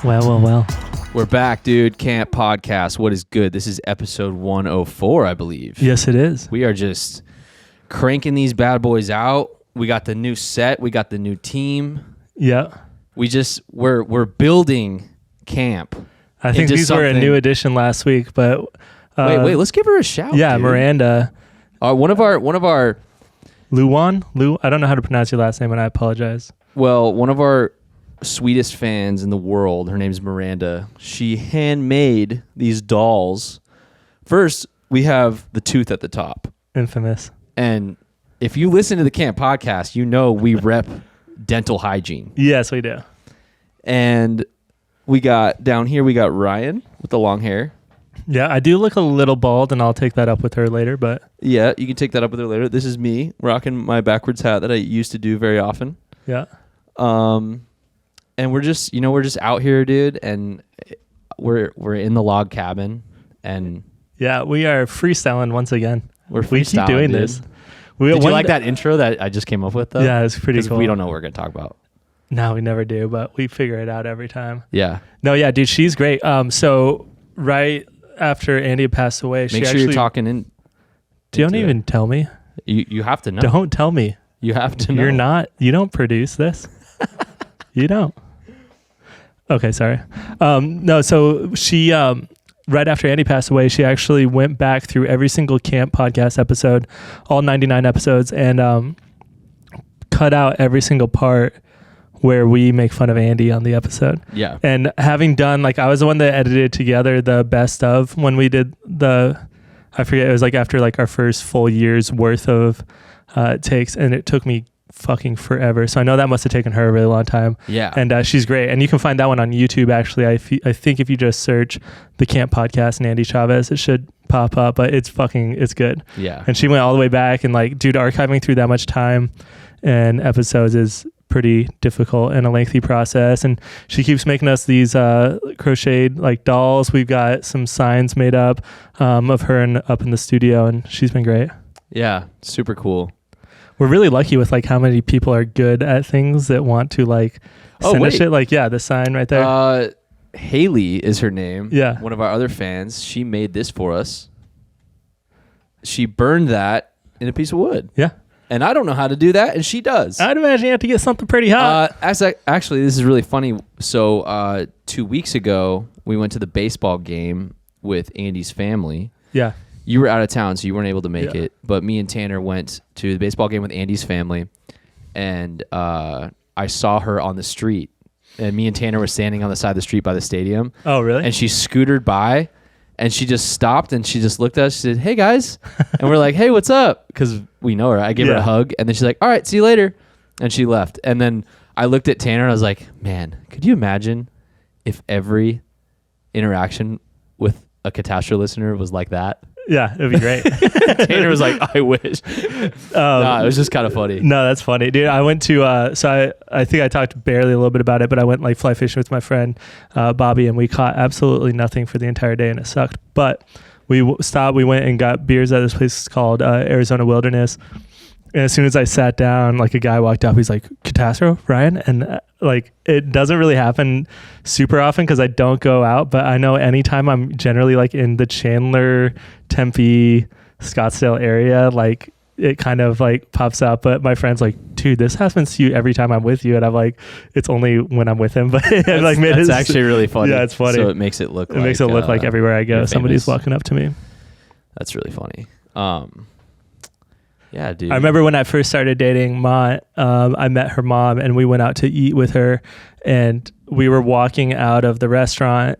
Well. We're back, dude. Camp Podcast. What is good? This is episode 104, I believe. Yes, it is. We are just cranking these bad boys out. We got the new set. We got the new team. Yeah. We're building camp. I think these were a new addition last week, but wait. Let's give her a shout. Yeah, dude. Miranda. One of our Lou. I don't know how to pronounce your last name, and I apologize. Well, one of our sweetest fans in the world, her name's Miranda. She handmade these dolls. First, we have the tooth at the top. Infamous. And if you listen to the Camp Podcast, you know we rep dental hygiene. Yes, we do. And down here, we got Ryan with the long hair. Yeah, I do look a little bald, and I'll take that up with her later, but... Yeah, you can take that up with her later. This is me rocking my backwards hat that I used to do very often. Yeah. And we're just out here, dude, and we're in the log cabin, and yeah, we are freestyling once again. We keep doing this. Did you like that intro that I just came up with, though? Yeah, it's pretty cool. We don't know what we're gonna talk about. No, we never do, but we figure it out every time. Yeah. No, yeah, dude, she's great. So right after Andy passed away, Make sure you're talking in. Don't even tell me. You have to know. Don't tell me. You have to know. You don't produce this. You don't. Okay, sorry. No, so she, right after Andy passed away, she actually went back through every single Camp Podcast episode, all 99 episodes, and cut out every single part where we make fun of Andy on the episode. Yeah. And having done, I was the one that edited together the best of when we did I forget, it was after our first full year's worth of takes, and it took me fucking forever. So I know that must have taken her a really long time. Yeah. And she's great. And you can find that one on YouTube, actually. I think if you just search the Camp Podcast and Andy Stravs, it should pop up, but it's good. Yeah. And she went all the way back, and dude, archiving through that much time and episodes is pretty difficult and a lengthy process. And she keeps making us these crocheted dolls. We've got some signs made up of her up in the studio, and she's been great. Yeah. Super cool. We're really lucky with how many people are good at things that want to finish it. Yeah, the sign right there. Haley is her name. Yeah. One of our other fans. She made this for us. She burned that in a piece of wood. Yeah. And I don't know how to do that, and she does. I'd imagine you have to get something pretty hot. Actually, this is really funny. So 2 weeks ago, we went to the baseball game with Andy's family. Yeah. You were out of town, so you weren't able to make it. But me and Tanner went to the baseball game with Andy's family, and I saw her on the street. And me and Tanner were standing on the side of the street by the stadium. Oh, really? And she scootered by, and she just stopped, and she just looked at us. She said, "Hey, guys." And we're like, "Hey, what's up?" Because we know her. I gave her a hug, and then she's like, "All right, see you later." And she left. And then I looked at Tanner, and I was like, man, could you imagine if every interaction with a Catastrophe listener was like that? Yeah, it'd be great. Tanner was like, I wish. It was just kind of funny. No, that's funny, dude. I went to, I think I talked barely a little bit about it, but I went fly fishing with my friend Bobby, and we caught absolutely nothing for the entire day, and it sucked. But we stopped, we went and got beers at this place called Arizona Wilderness. And as soon as I sat down, a guy walked up. He's like, "Catastrophe, Ryan?" And it doesn't really happen super often because I don't go out. But I know anytime I'm generally in the Chandler, Tempe, Scottsdale area, it kind of pops up. But my friend's like, "Dude, this happens to you every time I'm with you." And I'm like, "It's only when I'm with him." But that's actually really funny. Yeah, it's funny. So it makes it look. Like everywhere I go, somebody's walking up to me. That's really funny. Yeah, dude. I remember when I first started dating Mont, I met her mom, and we went out to eat with her, and we were walking out of the restaurant,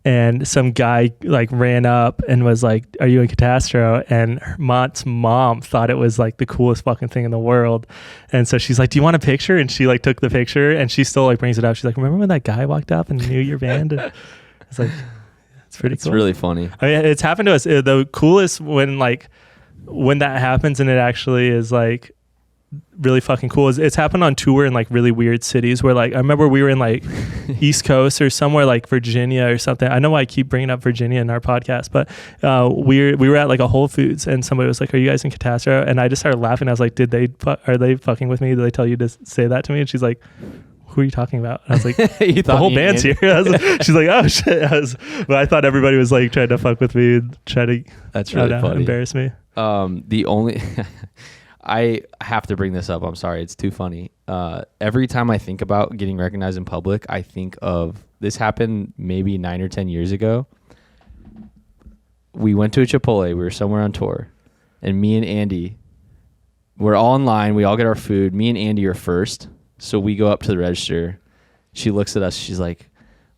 and some guy ran up and was like, "Are you in Catastrophe?" And Mont's mom thought it was the coolest fucking thing in the world. And so she's like, "Do you want a picture?" And she took the picture, and she still brings it up. She's like, "Remember when that guy walked up and knew your band?" And it's it's pretty cool. It's really funny. I mean, it's happened to us. The coolest when that happens, and it actually is really fucking cool. It's happened on tour in really weird cities where I remember we were in East Coast or somewhere Virginia or something. I know I keep bringing up Virginia in our podcast, but we were at a Whole Foods, and somebody was like, "Are you guys in Catastrophe?" And I just started laughing. I was like, are they fucking with me? Did they tell you to say that to me? And she's like, who are you talking about? And I was like, You the thought whole me and band's here. She's like, oh shit. But I thought everybody was like trying to fuck with me, try to That's really funny. embarrass me. The only I have to bring this up. I'm sorry. It's too funny. Every time I think about getting recognized in public, I think of this happened maybe 9 or 10 years ago. We went to a Chipotle. We were somewhere on tour, and me and Andy, we're all in line. We all get our food. Me and Andy are first. So we go up to the register. She looks at us. She's like,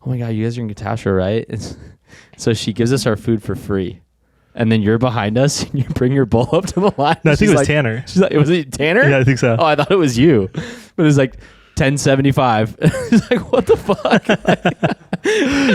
oh my God, you guys are in Katasha, right? So she gives us our food for free. And then you're behind us and you bring your bowl up to the line. No, I think it was like, Tanner. She's like, was it Tanner? Yeah, I think so. Oh, I thought it was you. But it was like $10.75. She's like, what the fuck?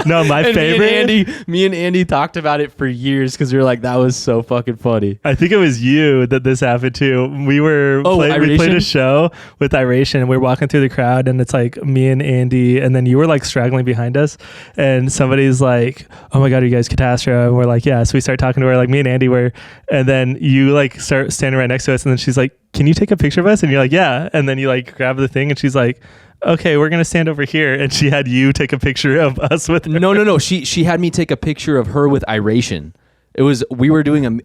No, my and favorite. Me and Andy talked about it for years because we were like, that was so fucking funny. I think it was you that this happened to. We played a show with Iration, and we were walking through the crowd, and it's like me and Andy, and then you were like straggling behind us, and somebody's like, oh my God, are you guys Katastra? And we're like, yeah. So we start talking to her, like me and Andy were, and then you like start standing right next to us, and then she's like, can you take a picture of us? And you're like, yeah. And then you like grab the thing, and she's like, okay, we're going to stand over here. And she had you take a picture of us with her. No. She had me take a picture of her with Iration. It was, we were doing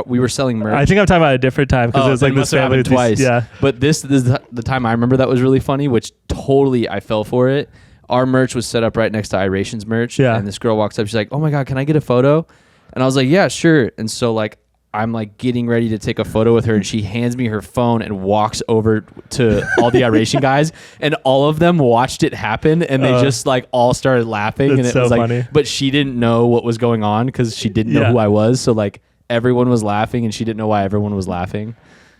we were selling merch. I think I'm talking about a different time because it was like this family twice. Yeah. But this is the time I remember that was really funny, which totally I fell for it. Our merch was set up right next to Iration's merch. Yeah. And this girl walks up. She's like, oh my God, can I get a photo? And I was like, yeah, sure. And so like, I'm like getting ready to take a photo with her, and she hands me her phone and walks over to all the Iration guys, and all of them watched it happen, and they just like all started laughing, and it so was like, funny. but she didn't know what was going on because she didn't know who I was, so like everyone was laughing, and she didn't know why everyone was laughing.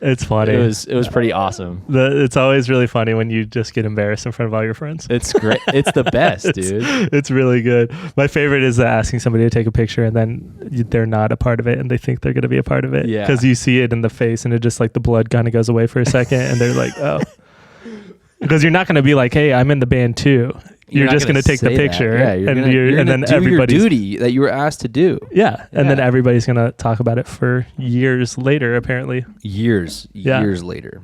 It's funny. It was pretty awesome. It's always really funny when you just get embarrassed in front of all your friends. It's great. It's the best, dude. It's really good. My favorite is asking somebody to take a picture and then they're not a part of it and they think they're going to be a part of it. Yeah. Because you see it in the face and it just like the blood kind of goes away for a second and they're like, oh. Because you're not going to be like, hey, I'm in the band too. You're just going to take the picture, and then do your duty that you were asked to do. Yeah, and then everybody's going to talk about it for years later. Apparently, years later.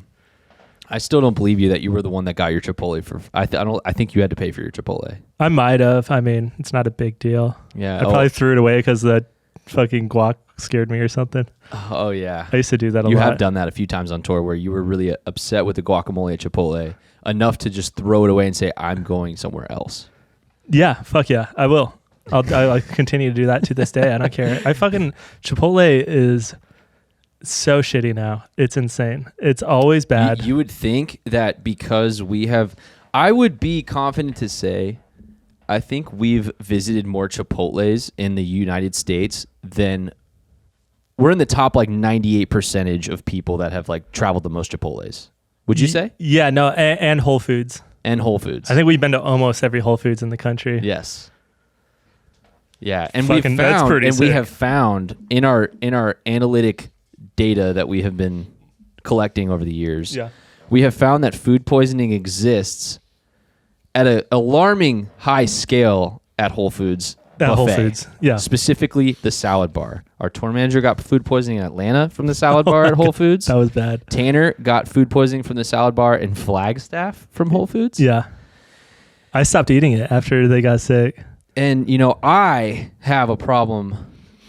I still don't believe you that you were the one that got your Chipotle for. I think you had to pay for your Chipotle. I might have. I mean, it's not a big deal. Yeah, I probably threw it away because the fucking guac scared me or something. Oh yeah, I used to do that a lot. You have done that a few times on tour where you were really upset with the guacamole at Chipotle enough to just throw it away and say, I'm going somewhere else. Yeah, fuck yeah, I will. I'll continue to do that to this day. I don't care. Chipotle is so shitty now. It's insane. It's always bad. You would think that because I would be confident to say, I think we've visited more Chipotles in the United States than we're in the top like 98% of people that have like traveled the most Chipotles. Would you say? Yeah, no, and Whole Foods. And Whole Foods. I think we've been to almost every Whole Foods in the country. Yes. Yeah, and we have found in our analytic data that we have been collecting over the years. Yeah. We have found that food poisoning exists at an alarming high scale at Whole Foods. At Whole buffet. Foods, yeah. Specifically the salad bar. Our tour manager got food poisoning in Atlanta from the salad bar at Whole Foods. That was bad. Tanner got food poisoning from the salad bar in Flagstaff from Whole Foods. Yeah. I stopped eating it after they got sick. And, I have a problem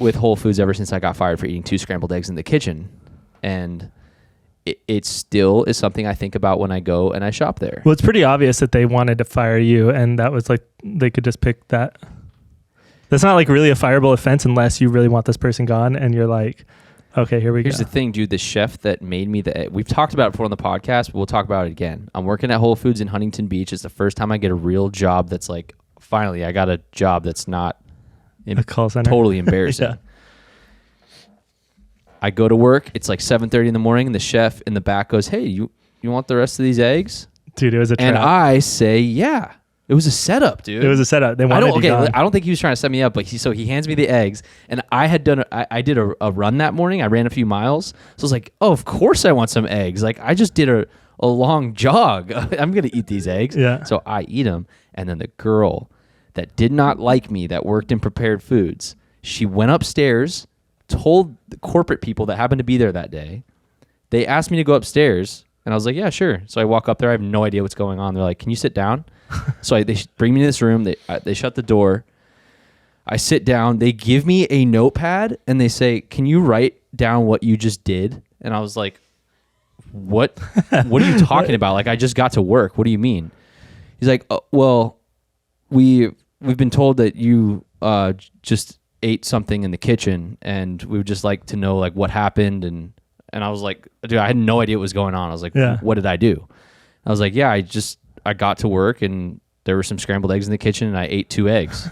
with Whole Foods ever since I got fired for eating 2 scrambled eggs in the kitchen. And it still is something I think about when I go and I shop there. Well, it's pretty obvious that they wanted to fire you, and that was like, they could just pick that. That's not like really a fireable offense unless you really want this person gone and you're like, okay, here we go. Here's the thing, dude. The chef that made me we've talked about it before on the podcast, but we'll talk about it again. I'm working at Whole Foods in Huntington Beach. It's the first time I get a real job that's like, finally, I got a job that's not a call center. Totally embarrassing. Yeah. I go to work. It's like 7:30 in the morning, and the chef in the back goes, hey, you want the rest of these eggs? Dude, it was a trap. And I say, yeah. It was a setup, dude. It was a setup. They wanted you gone. I don't think he was trying to set me up, but he hands me the eggs, and I had done I did a run that morning. I ran a few miles, so I was like, oh, of course I want some eggs. Like I just did a long jog. I'm gonna eat these eggs. Yeah. So I eat them, and then the girl that did not like me that worked in prepared foods, she went upstairs, told the corporate people that happened to be there that day. They asked me to go upstairs. And I was like, yeah, sure. So I walk up there. I have no idea what's going on. They're like, can you sit down? So they bring me to this room. They shut the door. I sit down. They give me a notepad and they say, can you write down what you just did? And I was like, what are you talking about? Like, I just got to work. What do you mean? He's like, oh, well, we've been told that you just ate something in the kitchen, and we would just like to know like what happened. And I was like, dude, I had no idea what was going on. I was like, what did I do? I was like, yeah, I got to work and there were some scrambled eggs in the kitchen and I ate 2 eggs.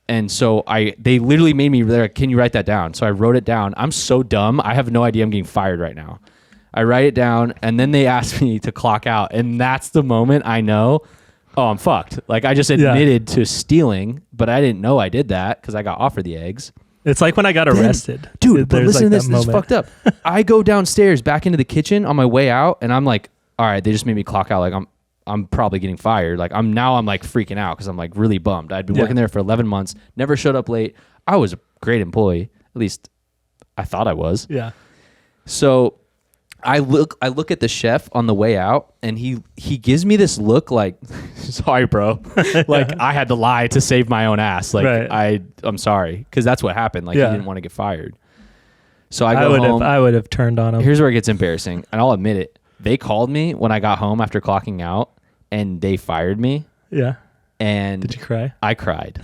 And so they literally made me, they're like, can you write that down? So I wrote it down. I'm so dumb. I have no idea I'm getting fired right now. I write it down and then they asked me to clock out. And that's the moment I know, oh, I'm fucked. Like, I just admitted to stealing, but I didn't know I did that because I got offered the eggs. It's like when I got arrested. Dude, but listen to this. This is fucked up. I go downstairs back into the kitchen on my way out and I'm like, all right, they just made me clock out. Like, I'm probably getting fired. Like, I'm like freaking out because I'm like really bummed. I'd been working there for 11 months, never showed up late. I was a great employee. At least I thought I was. Yeah. So I look at the chef on the way out and he gives me this look like, sorry, bro. Like, I had to lie to save my own ass. Like, I'm sorry. Cause that's what happened. Like, he didn't want to get fired. So I home. I would have turned on him. Here's where it gets embarrassing. And I'll admit it. They called me when I got home after clocking out and they fired me. Yeah. And did you cry? I cried.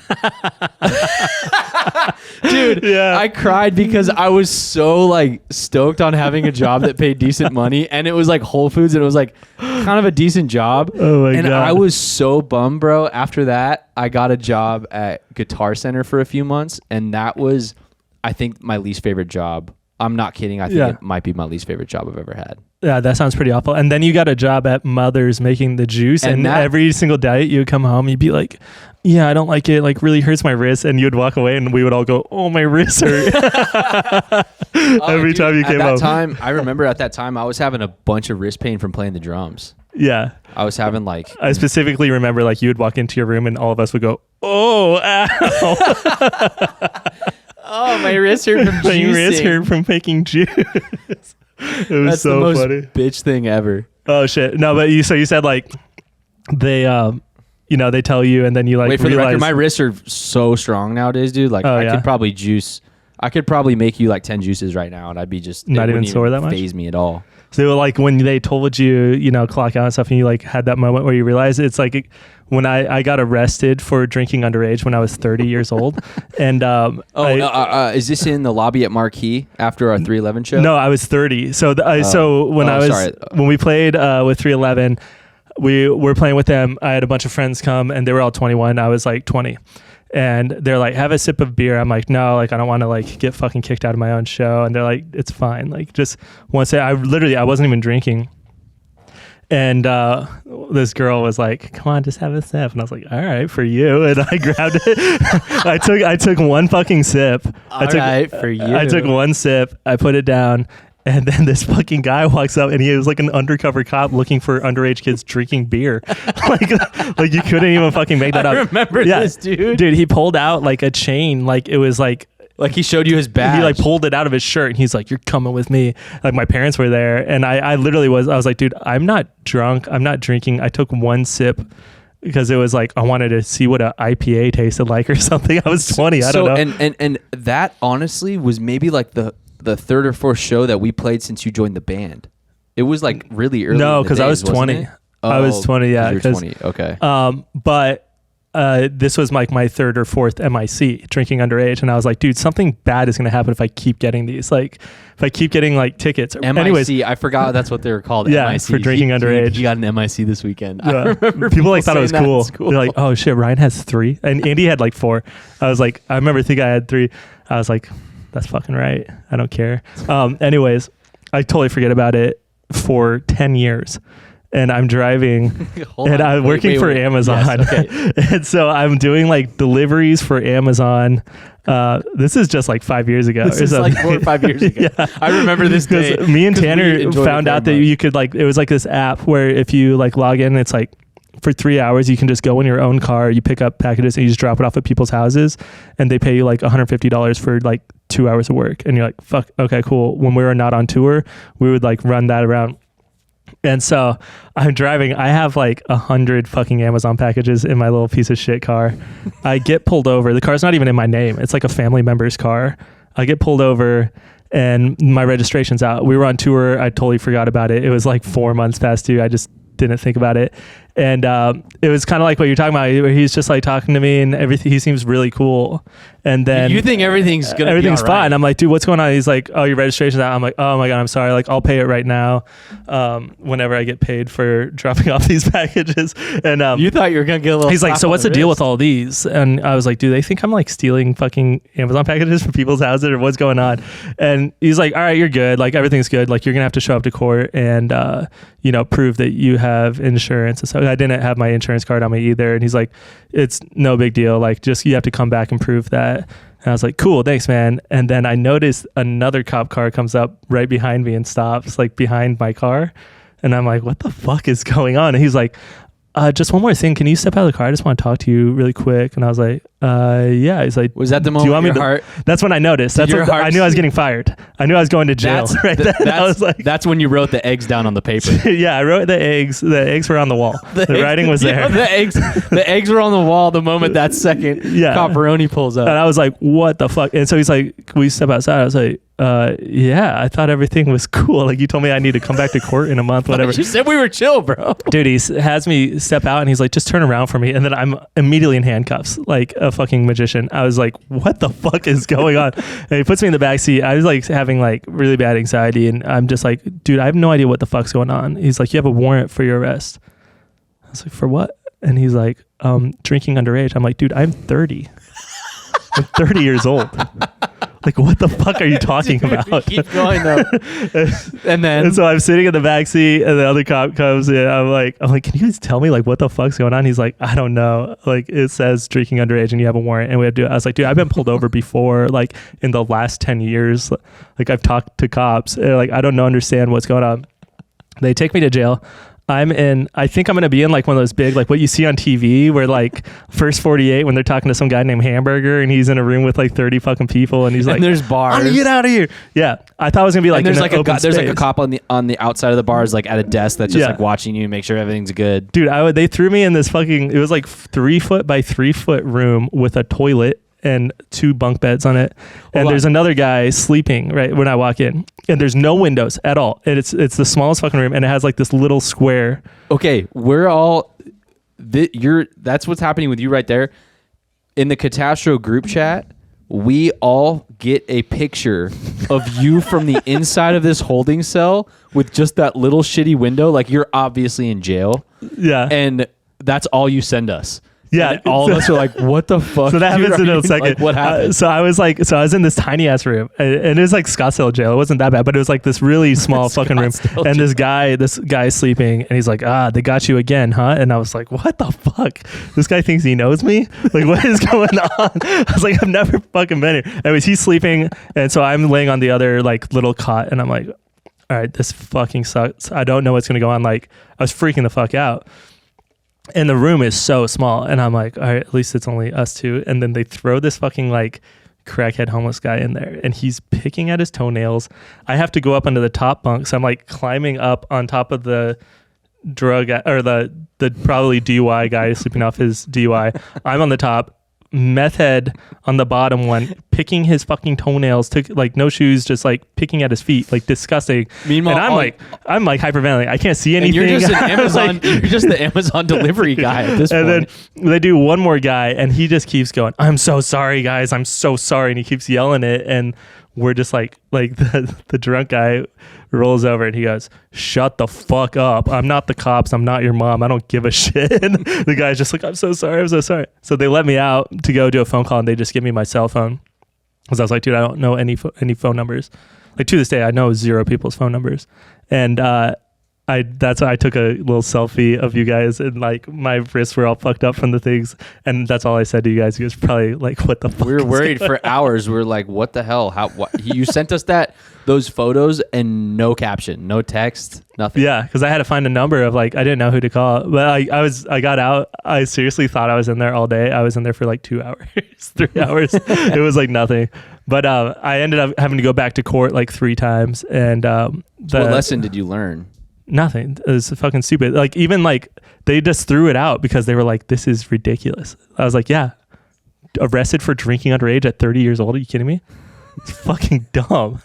Dude, I cried because I was so like stoked on having a job that paid decent money, and it was like Whole Foods, and it was like kind of a decent job. Oh my God. I was so bummed, bro. After that, I got a job at Guitar Center for a few months, and that was, I think, my least favorite job. I'm not kidding. I think it might be my least favorite job I've ever had. Yeah, that sounds pretty awful. And then you got a job at Mother's making the juice, and every single diet you would come home, you'd be like, yeah, I don't like it. Like, really hurts my wrist. And you'd walk away and we would all go, oh, my wrist hurt. Every time you came home. I remember at that time, I was having a bunch of wrist pain from playing the drums. Yeah. I was having like... I specifically remember like you would walk into your room and all of us would go, oh, ow. Oh, my wrist hurt from juicing. My wrist hurt from making juice. It was That's so the most funny. Bitch thing ever. Oh shit. No, but you said like they they tell you and then you like wait for the record, my wrists are so strong nowadays, dude. Like I could probably make you like 10 juices right now and I'd be just not even sore that much. Faze me at all. So like when they told you, clock out and stuff and you like had that moment where you realized it's like when I got arrested for drinking underage when I was 30 years old. And is this in the lobby at Marquee after our 311 show? No, I was 30. So when we played with 311, we were playing with them. I had a bunch of friends come and they were all 21. I was like 20. And they're like, have a sip of beer. I'm like, no, like I don't want to like get fucking kicked out of my own show. And they're like, it's fine. Like just once I wasn't even drinking. And this girl was like, come on, just have a sip. And I was like, all right, for you. And I grabbed it. I took one fucking sip. For you. I took one sip. I put it down. And then this fucking guy walks up and he was like an undercover cop looking for underage kids drinking beer. like you couldn't even fucking make that up. I remember this, dude. Dude, he pulled out like a chain. Like it was like he showed you his badge. He like pulled it out of his shirt and he's like, you're coming with me. Like my parents were there. And I literally was like, dude, I'm not drunk. I'm not drinking. I took one sip because it was like, I wanted to see what an IPA tasted like or something. I was 20. I don't know. And that honestly was maybe like the third or fourth show that we played since you joined the band. It was like really early. No, because I was 20. I was 20. Yeah, you're 20. Okay. But this was like my third or fourth MIC drinking underage, and I was like, dude, something bad is gonna happen if I keep getting these. Like, if I keep getting like tickets. MIC. Anyways, I forgot that's what they were called. Yeah, MIC. For drinking underage. You got an MIC this weekend. Yeah. I remember people like thought it was cool. They're like, oh shit, Ryan has 3, and Andy had like 4. I was like, I remember thinking I had 3. I was like, that's fucking right. I don't care. Anyways, I totally forget about it for 10 years. And I'm driving and I'm working for Amazon. Yes, okay. And so I'm doing like deliveries for Amazon. This is just like 5 years ago. This is like 4 or 5 years ago. Yeah. I remember this day. Me and Tanner found out that you could like, it was like this app where if you like log in, it's like, for 3 hours, you can just go in your own car, you pick up packages and you just drop it off at people's houses and they pay you like $150 for like 2 hours of work. And you're like, fuck, okay, cool. When we were not on tour, we would like run that around And so I'm driving. I have like 100 fucking Amazon packages in my little piece of shit car. I get pulled over. The car's not even in my name. It's like a family member's car. I get pulled over and my registration's out. We were on tour. I totally forgot about it. It was like 4 months past due. I just didn't think about it. And it was kind of like what you're talking about, where he's just like talking to me and everything. He seems really cool. And then you think everything's gonna everything's be all right. fine. I'm like, dude, what's going on? He's like, oh, your registration's out. I'm like, oh my God, I'm sorry. Like, I'll pay it right now. Whenever I get paid for dropping off these packages. And You thought you were gonna get a little. he's like, slap so on what's the the deal wrist. with all these? And I was like, do they think I'm like stealing fucking Amazon packages from people's houses or what's going on? And he's like, all right, you're good. Like everything's good. Like you're gonna have to show up to court and prove that you have insurance. And so I didn't have my insurance card on me either. And he's like, it's no big deal. Like just you have to come back and prove that. And I was like, cool, thanks, man. And then I noticed another cop car comes up right behind me and stops like behind my car. And I'm like, what the fuck is going on? And he's like, just one more thing. Can you step out of the car? I just want to talk to you really quick. And I was like, yeah. He's like, Was that the do you moment want me your to? heart? That's when I noticed. Did That's your when heart I knew I was getting fired. I knew I was going to jail right then. I was like, that's when you wrote the eggs down on the paper. yeah, I wrote the eggs. The eggs were on the wall. The writing was there. The eggs were on the wall the moment that second copperoni pulls up. And I was like, what the fuck? And so he's like, can we step outside? I was like, yeah, I thought everything was cool. Like you told me I need to come back to court in a month, whatever. You said we were chill, bro. Dude, he has me step out and he's like, just turn around for me. And then I'm immediately in handcuffs like a fucking magician. I was like, what the fuck is going on? And he puts me in the back seat. I was like having like really bad anxiety. And I'm just like, dude, I have no idea what the fuck's going on. He's like, you have a warrant for your arrest. I was like, for what? And he's like, drinking underage. I'm like, dude, I'm 30. I'm 30 years old. Like, what the fuck are you talking about? Keep going though. And so I'm sitting in the back seat, and the other cop comes in. I'm like, can you guys tell me like what the fuck's going on? He's like, I don't know. Like, it says drinking underage, and you have a warrant, and we have to do it. I was like, dude, I've been pulled over before, like in the last 10 years. Like, I've talked to cops. And, like, I don't understand what's going on. They take me to jail. I think I'm going to be in like one of those big, like what you see on TV where like First 48 when they're talking to some guy named Hamburger and he's in a room with like 30 fucking people and he's like, and there's bars. I'm gonna get out of here. Yeah. I thought it was going to be like, and there's like there's like a cop on the outside of the bars, like at a desk that's just Yeah. like watching you, make sure everything's good. Dude, they threw me in this fucking, it was like 3 foot by 3 foot room with a toilet and 2 bunk beds on it. And there's another guy sleeping right when I walk in. And there's no windows at all. And it's the smallest fucking room and it has like this little square. Okay, we're all that's what's happening with you right there. In the Catastro group chat, we all get a picture of you from the inside of this holding cell with just that little shitty window, like you're obviously in jail. Yeah. And that's all you send us. Yeah. And all of us are like, what the fuck? So that happens in a second. Like, what happened? So I was in this tiny ass room and it was like Scottsdale jail. It wasn't that bad, but it was like this really small fucking room. And this guy's sleeping and he's like, they got you again, huh? And I was like, what the fuck? This guy thinks he knows me? Like, what is going on? I was like, I've never fucking been here. Anyways, he's sleeping. And so I'm laying on the other like little cot and I'm like, all right, this fucking sucks. I don't know what's going to go on. Like, I was freaking the fuck out. And the room is so small. And I'm like, all right, at least it's only us two. And then they throw this fucking like crackhead homeless guy in there. And he's picking at his toenails. I have to go up onto the top bunk. So I'm like climbing up on top of the drug or the probably DUI guy sleeping off his DUI. I'm on the top. Meth head on the bottom one, picking his fucking toenails, took like no shoes, just like picking at his feet, like disgusting. Meanwhile, and I'm like hyperventilating. I can't see anything. And you're just an Amazon. You're just the Amazon delivery guy at this point. And then they do one more guy, and he just keeps going, "I'm so sorry, guys. I'm so sorry," and he keeps yelling it, and we're just like the drunk guy rolls over and he goes, "Shut the fuck up. I'm not the cops. I'm not your mom. I don't give a shit." And the guy's just like, "I'm so sorry. I'm so sorry." So they let me out to go do a phone call and they just give me my cell phone. Because I was like, dude, I don't know any phone numbers. Like to this day, I know 0 people's phone numbers. And that's why I took a little selfie of you guys and like my wrists were all fucked up from the things. And that's all I said to you guys. You guys probably like, what the fuck? We were worried for hours. We were like, what the hell? What? You sent us those photos and no caption, no text, nothing. Yeah, because I had to find a number of like, I didn't know who to call. But I got out. I seriously thought I was in there all day. I was in there for like 2 hours, 3 hours. It was like nothing. But I ended up having to go back to court like 3 times. And what lesson did you learn? Nothing. It was fucking stupid. Like, even like they just threw it out because they were like, this is ridiculous. I was like, yeah, arrested for drinking underage at 30 years old. Are you kidding me? It's fucking dumb.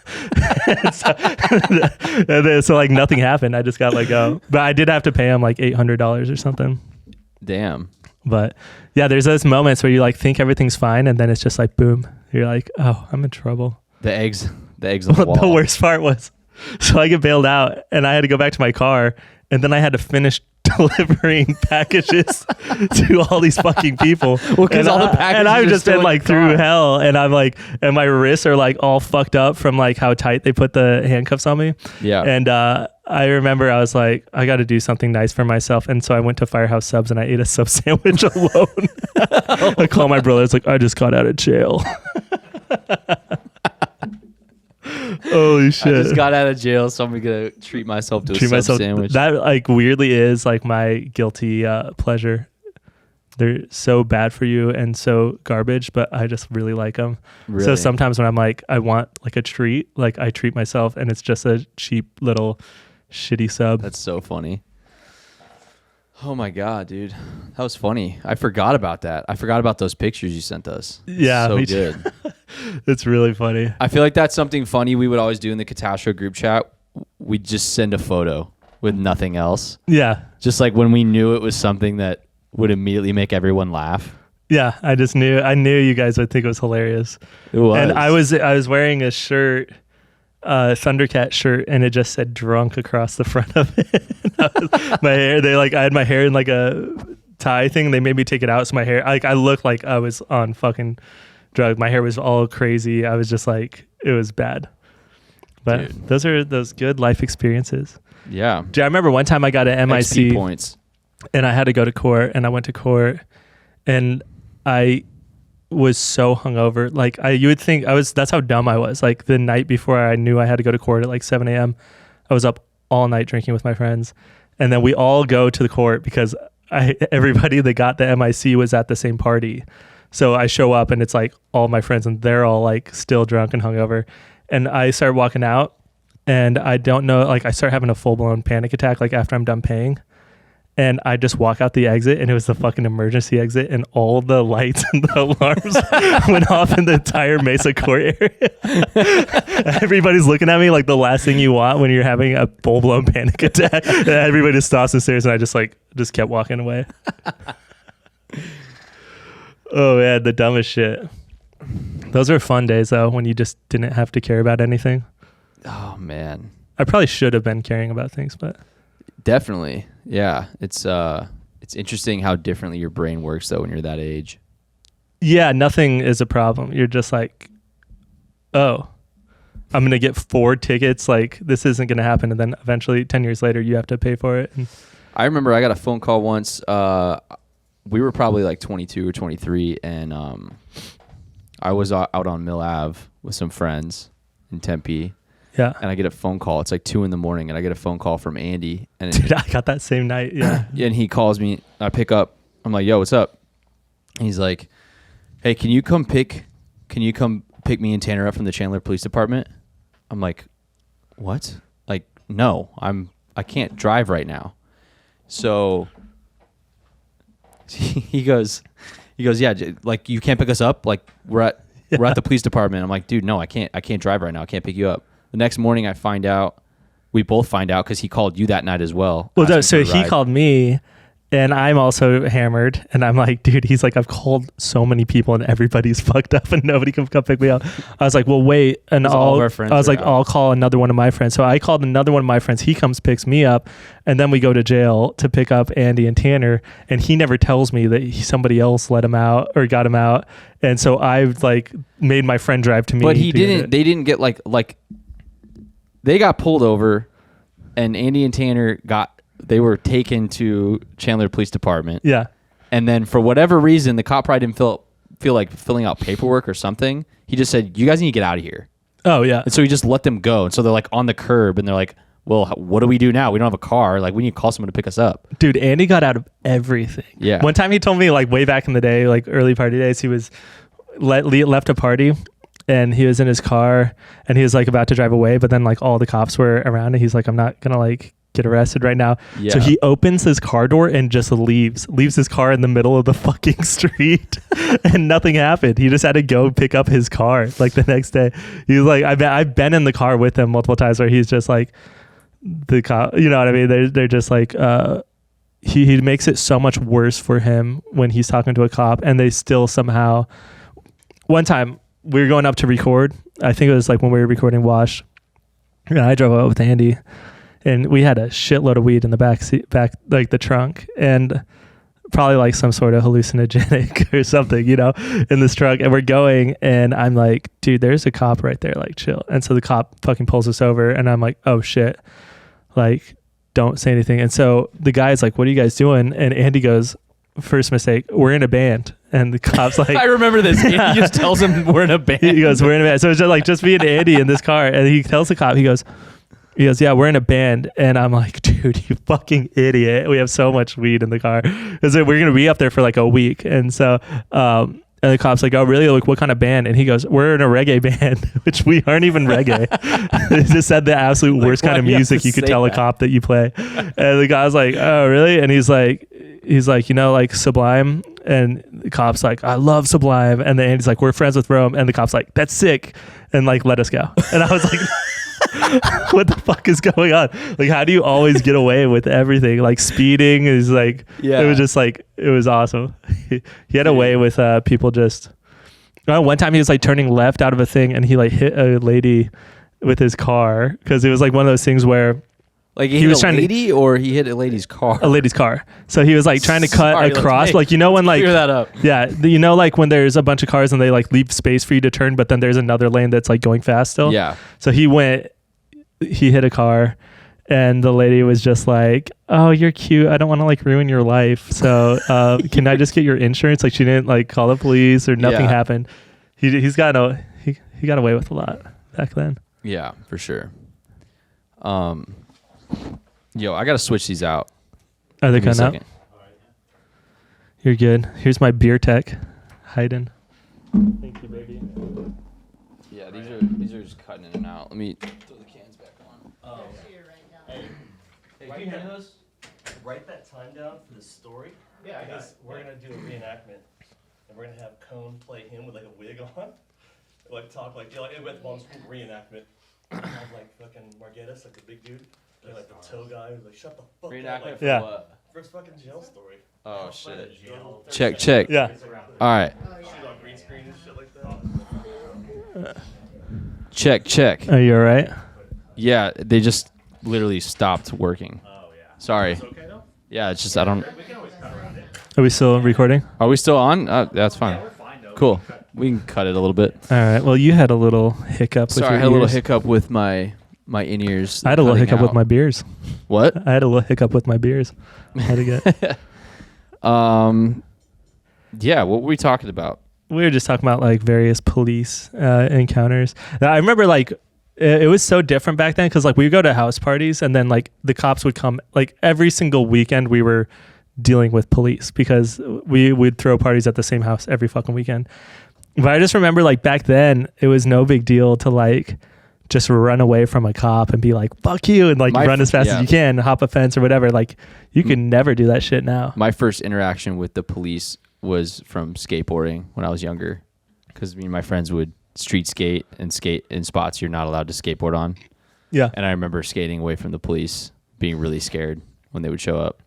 So like nothing happened. I just got let go. But I did have to pay him like $800 or something. Damn. But yeah, there's those moments where you like think everything's fine and then it's just like boom. You're like, oh, I'm in trouble. The eggs on the wall. The worst part was, so I get bailed out and I had to go back to my car and then I had to finish delivering packages to all these fucking people. Well, because all the packages and I've just been like through car. hell, and I'm like, and my wrists are like all fucked up from like how tight they put the handcuffs on me. Yeah. And I remember I was like, I got to do something nice for myself, and so I went to Firehouse Subs and I ate a sub sandwich alone. I called my brother. It's like, I just got out of jail. Holy shit. I just got out of jail, so I'm gonna treat myself to a sub sandwich. That like weirdly is like my guilty pleasure. They're so bad for you and so garbage, but I just really like them. Really? So sometimes when I'm like, I want like a treat, like I treat myself and it's just a cheap little shitty sub. That's so funny. Oh my God, dude. That was funny. I forgot about that. I forgot about those pictures you sent us. Yeah. So good. It's really funny. I feel like that's something funny we would always do in the Catastro group chat. We'd just send a photo with nothing else. Yeah. Just like when we knew it was something that would immediately make everyone laugh. Yeah. I knew you guys would think it was hilarious. It was. And I was wearing a shirt, Thundercat shirt, and it just said drunk across the front of it. My hair, I had my hair in like a tie thing. They made me take it out. So my hair, like I looked like I was on fucking drug. My hair was all crazy. I was just like, it was bad. But Dude. Those are those good life experiences. Yeah. I remember one time I got an MIC XP points. and I had to go to court, and I went to court and I was so hungover. Like you would think that's how dumb I was. Like the night before I knew I had to go to court at like 7 a.m. I was up all night drinking with my friends. And then we all go to the court because everybody that got the MIC was at the same party. So I show up and it's like all my friends and they're all like still drunk and hungover. And I start walking out and I don't know, like I start having a full blown panic attack like after I'm done paying. And I just walk out the exit and it was the fucking emergency exit and all the lights and the alarms went off in the entire Mesa Court area. Everybody's looking at me like the last thing you want when you're having a full blown panic attack. And everybody just stops and stares and I just kept walking away. Oh man, the dumbest shit. Those were fun days though, when you just didn't have to care about anything. Oh man. I probably should have been caring about things, but Definitely. Yeah. It's interesting how differently your brain works though when you're that age. yeah, nothing is a problem. You're just like, oh, I'm going to get 4 tickets. Like this isn't going to happen. And then eventually 10 years later, you have to pay for it. And I remember I got a phone call once. We were probably like 22 or 23 and I was out on Mill Ave with some friends in Tempe. yeah. And I get a phone call. It's like 2 a.m. and I get a phone call from Andy. And Dude, I got that same night. Yeah. and he calls me. I pick up. I'm like, yo, what's up? And he's like, hey, can you come pick me and Tanner up from the Chandler Police Department? I'm like, what? Like, no, I can't drive right now. So he goes, yeah, like you can't pick us up. Like we're at the police department. I'm like, dude, no, I can't drive right now. I can't pick you up. The next morning we both find out because he called you that night as well. Well, so he called me and I'm also hammered and I'm like, dude, he's like, I've called so many people and everybody's fucked up and nobody can come pick me up. I was like, well, wait. And all of our friends I was like, out. I'll call another one of my friends. So I called another one of my friends. He comes, picks me up. And then we go to jail to pick up Andy and Tanner. And he never tells me that somebody else let him out or got him out. And so I've like made my friend drive to me. But they didn't get like they got pulled over and Andy and Tanner they were taken to Chandler Police Department. Yeah. And then for whatever reason, the cop probably didn't feel like filling out paperwork or something. He just said, you guys need to get out of here. Oh, yeah. And so he just let them go. And so they're like on the curb and they're like, well, what do we do now? We don't have a car. Like we need to call someone to pick us up. Dude, Andy got out of everything. Yeah. One time he told me like way back in the day, like early party days, he was left a party and he was in his car and he was like about to drive away. But then like all the cops were around and he's like, I'm not going to like get arrested right now. Yeah. So he opens his car door and just leaves his car in the middle of the fucking street and nothing happened. He just had to go pick up his car like the next day. He's like, I've been in the car with him multiple times where he's just like, the cop, you know what I mean? They're just like, he makes it so much worse for him when he's talking to a cop, and they still somehow. One time we were going up to record. I think it was like when we were recording Wash, and I drove up with Andy, and we had a shitload of weed in the back like the trunk, and probably like some sort of hallucinogenic or something, you know, in this trunk. And we're going, and I'm like, dude, there's a cop right there, like chill. And so the cop fucking pulls us over, and I'm like, oh shit, like don't say anything. And so the guy's like, what are you guys doing? And Andy goes, first mistake, we're in a band. And the cop's like, I remember this. Yeah. Andy just tells him we're in a band. He goes, we're in a band. So it's just me and Andy in this car. And he tells the cop, he goes, yeah, we're in a band. And I'm like, dude, you fucking idiot. We have so much weed in the car. Because we're going to be up there for like a week. And so, and the cop's like, oh, really? Like, what kind of band? And he goes, we're in a reggae band, which we aren't even reggae. They just said the absolute Like, worst kind of music you could tell that? a cop that you play. And the guy's like, oh, really? And he's like, you know, like Sublime. And the cop's like, I love Sublime. And then Andy's like, we're friends with Rome. And the cop's like, that's sick. And like, let us go. And I was like, what the fuck is going on? Like, how do you always get away with everything? Like speeding is like, it was just like, it was awesome. He had a way with people just, one time he was like turning left out of a thing, and he like hit a lady with his car, because it was like one of those things where like he was trying to, or he hit a lady's car. A lady's car. So he was like trying to cut across, like, you know, when like, clear that up. Yeah, you know, like when there's a bunch of cars and they like leave space for you to turn, but then there's another lane that's like going fast still. Yeah. So he hit a car, and the lady was just like, oh, you're cute, I don't want to like ruin your life, so can I just get your insurance? Like, she didn't like call the police or nothing happened. He got away with a lot back then. Yeah, for sure. Yo, I gotta switch these out. Are they cutting out? You're good. Here's my beer tech, Hayden. Thank you, baby. Yeah, these are just cutting in and out. Let me throw the cans back on. Oh. Hey, can you hear those? write that time down for the story. Yeah, I got because we're gonna do a reenactment, and we're gonna have Cone play him with like a wig on, like talk like with mom's reenactment. Have like fucking Margettis, like the big dude, and like the toe guy who's like, shut the fuck up. Reenactment Like, for Yeah. what? first fucking jail story. Oh shit. Jail. Check. Yeah. All right. Shoot on green screen and shit like that. Check. Are you all right? Yeah, they just literally stopped working. Oh yeah. Sorry. It's okay though. Yeah, it's just I don't. We can always cut around it. Are we still recording? Are we still on? That's fine. We're fine though. Cool. We can cut it a little bit. All right. Well, you had a little hiccup with Sorry, your I had a little ears. hiccup with my in-ears. I had a little cutting hiccup with out. my beers. What? I had a little hiccup with my beers. How'd it get? Yeah, what were we talking about? We were just talking about like various police encounters. I remember like it was so different back then, because like we would go to house parties, and then like the cops would come like every single weekend. We were dealing with police because we would throw parties at the same house every fucking weekend. But I just remember like back then it was no big deal to like just run away from a cop and be like, fuck you, and like run as fast as you can, hop a fence or whatever. Like you can never do that shit now. My first interaction with the police was from skateboarding when I was younger, because me and my friends would street skate in spots you're not allowed to skateboard on. Yeah. And I remember skating away from the police, being really scared when they would show up.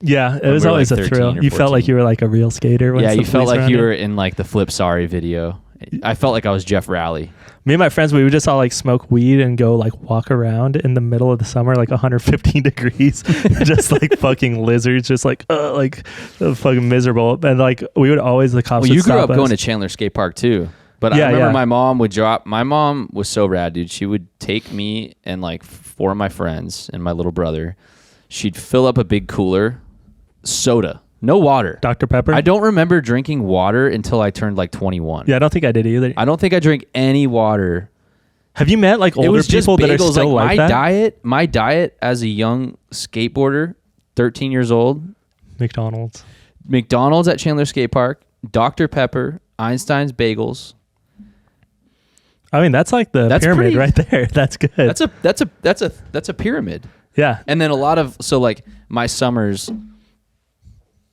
Yeah, it When was we were, always like, a 13 thrill. or You felt like 14. you were like a real skater. Yeah, you felt like you were. were in like the Flip Sorry video. I felt like I was Jeff Rowley. Me and my friends, we would just all like smoke weed and go like walk around in the middle of the summer, like 115 degrees, just like fucking lizards, just like fucking miserable. And like we would always, the cops Well, would you grew stop up going to us. Chandler Skate Park too. But Yeah, I remember yeah. my mom would drop. My mom was so rad, dude. She would take me and like four of my friends and my little brother. She'd fill up a big cooler, soda, no water. Dr. Pepper? I don't remember drinking water until I turned like 21. Yeah, I don't think I did either. I don't think I drank any water. Have you met like It older was just people that are bagels. still like my that? My diet as a young skateboarder, 13 years old, McDonald's at Chandler Skate Park, Dr. Pepper, Einstein's Bagels. I mean, that's like the That's pyramid pretty- right there. That's good. That's a pyramid. Yeah. And then like my summers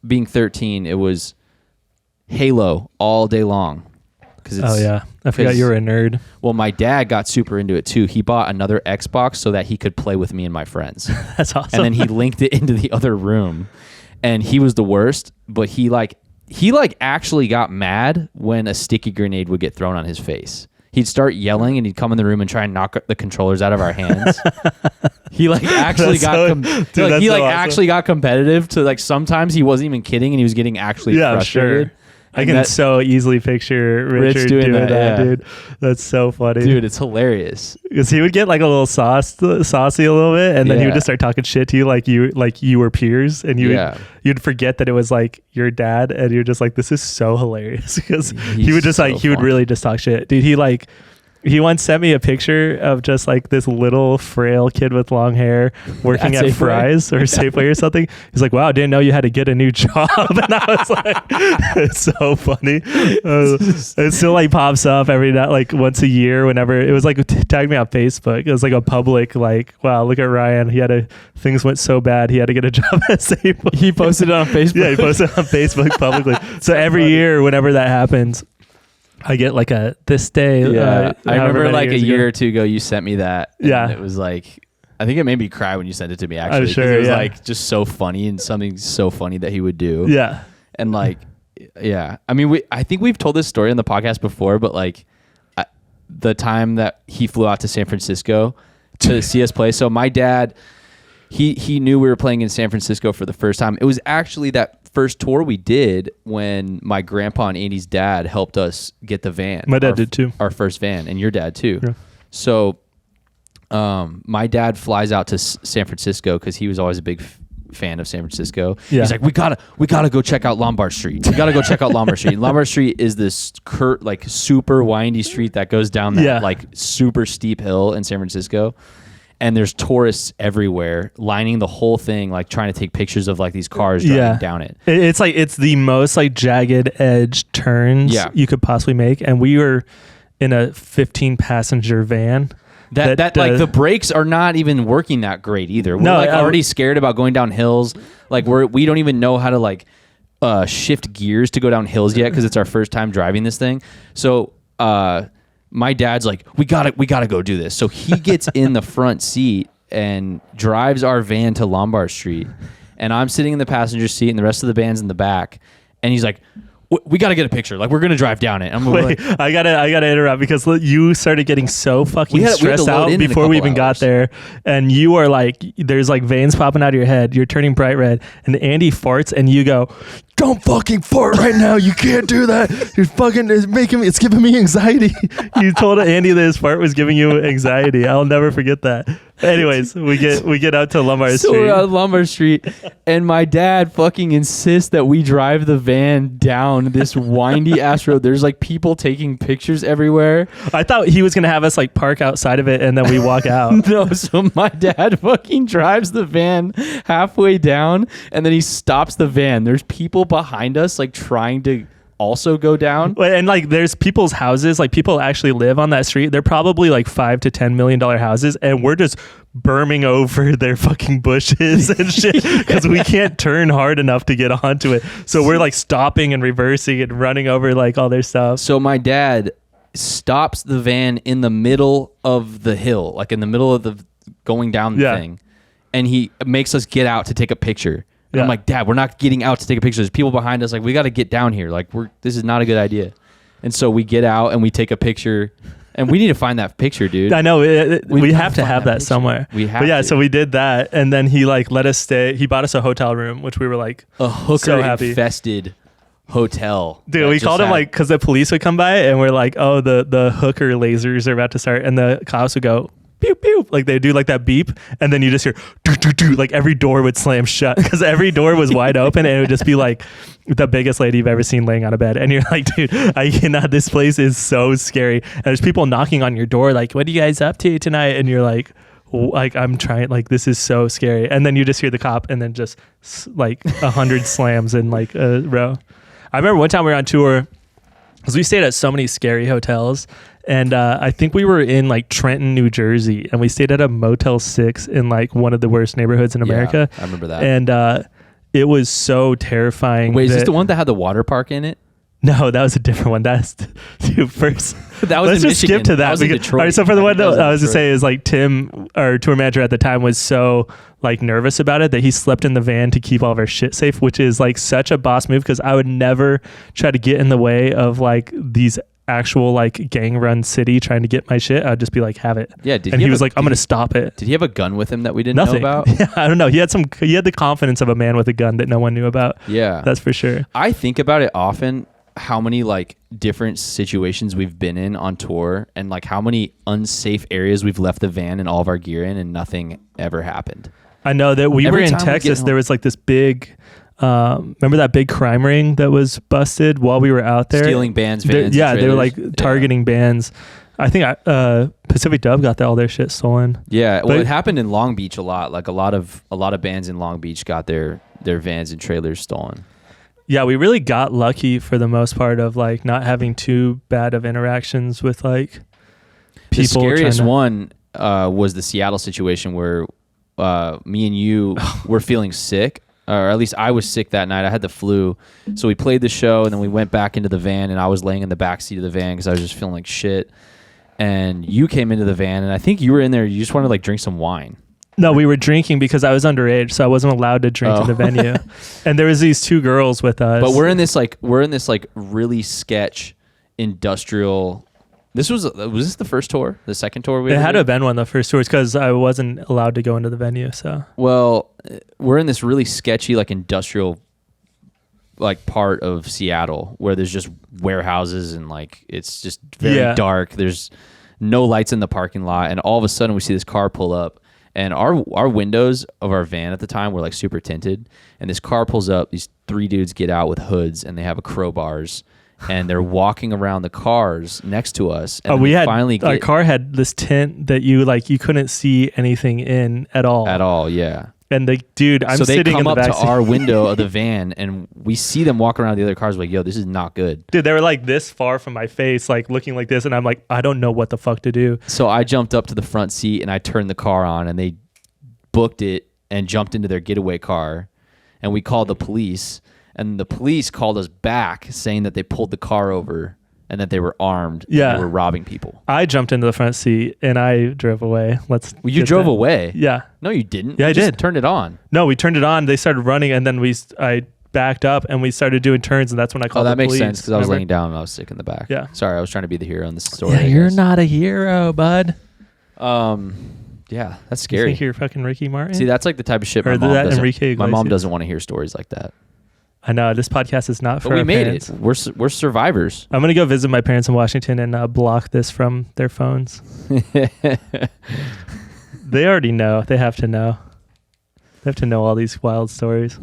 being 13, it was Halo all day long. Oh yeah, I forgot you were a nerd. Well, my dad got super into it too. He bought another Xbox so that he could play with me and my friends. That's awesome. And then he linked it into the other room, and he was the worst. But he actually got mad when a sticky grenade would get thrown on his face. He'd start yelling, and he'd come in the room and try and knock the controllers out of our hands. He like actually actually got competitive to like sometimes he wasn't even kidding, and he was getting actually frustrated. Sure. I can so easily picture Richard doing that, dude. That's so funny. Dude, it's hilarious. Because he would get like a little saucy a little bit, and then he would just start talking shit to you like you were peers, and you'd forget that it was like your dad, and you're just like, this is so hilarious. Because he would just he would really just talk shit. Dude, he once sent me a picture of just like this little frail kid with long hair working at Fry's or Safeway or something. He's like, wow, didn't know you had to get a new job. And I was like, it's so funny. It still like pops up every night, like once a year, whenever it was like tagged me on Facebook. It was like a public, like, wow, look at Ryan. Things went so bad. He had to get a job at Safeway. He posted it on Facebook. Yeah, he posted it on Facebook publicly. So every year, whenever that happens, I get like this day. Yeah, I remember like a year ago. or two ago, you sent me that. Yeah, it was like, I think it made me cry when you sent it to me. Actually, I'm sure, it was like just so funny and something so funny that he would do. Yeah, and like, yeah. I mean, I think we've told this story on the podcast before, but like, the time that he flew out to San Francisco to see us play. So my dad, he knew we were playing in San Francisco for the first time. It was actually that first tour we did when my grandpa and Andy's dad helped us get the van. My dad did too. Our first van, and your dad too. Yeah. So my dad flies out to San Francisco because he was always a big fan of San Francisco. Yeah. He's like, we gotta go check out Lombard Street. We gotta go check out Lombard Street. Lombard Street is this like super windy street that goes down that like super steep hill in San Francisco. And there's tourists everywhere lining the whole thing, like trying to take pictures of like these cars driving down it. It's like, it's the most like jagged edge turns you could possibly make. And we were in a 15 passenger van. That like the brakes are not even working that great either. We're already scared about going down hills. Like we don't even know how to like shift gears to go down hills yet, because it's our first time driving this thing. So my dad's like, we gotta go do this. So he gets in the front seat and drives our van to Lombard Street, and I'm sitting in the passenger seat, and the rest of the band's in the back. And he's like, we got to get a picture. Like, we're going to drive down it. Wait, like, I gotta interrupt, because you started getting so fucking stressed out before we even got there. And you are like, there's like veins popping out of your head. You're turning bright red. And Andy farts, and you go, don't fucking fart right now. You can't do that. You're fucking, it's giving me anxiety. You told Andy that his fart was giving you anxiety. I'll never forget that. Anyways, we get out to Lombard Street. So we're at Lombard Street, and my dad fucking insists that we drive the van down this windy ass road. There's like people taking pictures everywhere. I thought he was gonna have us like park outside of it, and then we walk out. No, so my dad fucking drives the van halfway down, and then he stops the van. There's people behind us like trying to also go down, and like there's people's houses, like people actually live on that street. They're probably like $5 to $10 million houses, and we're just berming over their fucking bushes and shit because we can't turn hard enough to get onto it. So we're like stopping and reversing and running over like all their stuff. So my dad stops the van in the middle of the hill, like in the middle of the going down the thing, and he makes us get out to take a picture. And I'm like, Dad, we're not getting out to take a picture. There's people behind us. Like, we got to get down here. Like, this is not a good idea. And so we get out and we take a picture, and we need to find that picture, dude. I know we have to have that somewhere. We have. But yeah, so we did that, and then he like let us stay. He bought us a hotel room, which we were like a hooker infested hotel. Dude, we called him like because the police would come by, and we're like, oh, the hooker lasers are about to start, and the cops would go, pew pew, like they do like that beep, and then you just hear doo doo doo, like every door would slam shut because every door was wide open, and it would just be like the biggest lady you've ever seen laying on a bed, and you're like, dude, I cannot, this place is so scary, and there's people knocking on your door like, what are you guys up to tonight? And you're like I'm trying, like this is so scary, and then you just hear the cop, and then just like 100 slams in like a row. I remember one time we were on tour, because we stayed at so many scary hotels. And I think we were in like Trenton, New Jersey, and we stayed at a Motel 6 in like one of the worst neighborhoods in America. I remember that. And it was so terrifying. Wait, is this the one that had the water park in it? No, that was a different one. That's dude, first. That was let's in just Michigan. skip to that. That was in because, Detroit. all right, so for the one that I was to Detroit. say is like Tim, our tour manager at the time, was so like nervous about it that he slept in the van to keep all of our shit safe, which is like such a boss move because I would never try to get in the way of like these actual like gang run city trying to get my shit. I'd just be like, have it. Yeah. And he was like, I'm going to stop it. Did he have a gun with him that we didn't Nothing. know about? Yeah, I don't know. He had the confidence of a man with a gun that no one knew about. Yeah. That's for sure. I think about it often, how many like different situations we've been in on tour and like how many unsafe areas we've left the van and all of our gear in and nothing ever happened. I know that we Every were in time we get Texas. home- There was like this big, remember that big crime ring that was busted while we were out there? Stealing bands, They- vans. yeah, and they were trailers. like targeting bands. I think Pacific Dove got all their shit stolen. Yeah, well, But- it happened in Long Beach a lot. Like a lot of bands in Long Beach got their vans and trailers stolen. Yeah, we really got lucky for the most part of like not having too bad of interactions with like people. The scariest trying to- one was the Seattle situation where me and you were feeling sick, or at least I was sick that night. I had the flu, so we played the show and then we went back into the van, and I was laying in the back seat of the van because I was just feeling like shit. And you came into the van, and I think you were in there. You just wanted to like drink some wine. No, we were drinking because I was underage, so I wasn't allowed to drink in the venue. And there was these two girls with us. But we're in this like really sketch industrial. Was this the first tour? The second tour we It ever had did? to have been one of the first tours because I wasn't allowed to go into the venue. So Well, we're in this really sketchy like industrial like part of Seattle where there's just warehouses and like it's just very dark. There's no lights in the parking lot, and all of a sudden we see this car pull up. And our windows of our van at the time were like super tinted. And this car pulls up. These three dudes get out with hoods, and they have a crowbars, and they're walking around the cars next to us. And we had finally our car had this tint that you couldn't see anything in at all. at all, yeah. And the dude, I'm so they sitting in come the up back to seat. our window of the van, and we see them walk around the other cars. Like, yo, this is not good. Dude, they were like this far from my face, like looking like this, and I'm like, I don't know what the fuck to do. So I jumped up to the front seat and I turned the car on, and they booked it and jumped into their getaway car, and we called the police, and the police called us back saying that they pulled the car over and that they were armed. Yeah. And they were robbing people. I jumped into the front seat and I drove away. Well, you drove away. Yeah. No, you didn't. Yeah, You I just did. Turned it on. No, we turned it on. They started running, and then I backed up and we started doing turns, and that's when I Oh, called that the makes police. sense because I was Remember? laying down and I was sick in the back. Yeah. Sorry, I was trying to be the hero in this story. Yeah, I you're guess. not a hero, bud. Yeah, that's You scary. think you're fucking Ricky Martin? See, that's like the type of shit Or my mom that doesn't. Enrique My mom Iglesias. doesn't want to hear stories like that. I know this podcast is not for But we our made parents. it. We're survivors. I'm gonna go visit my parents in Washington and block this from their phones. They already know. They have to know. They have to know all these wild stories.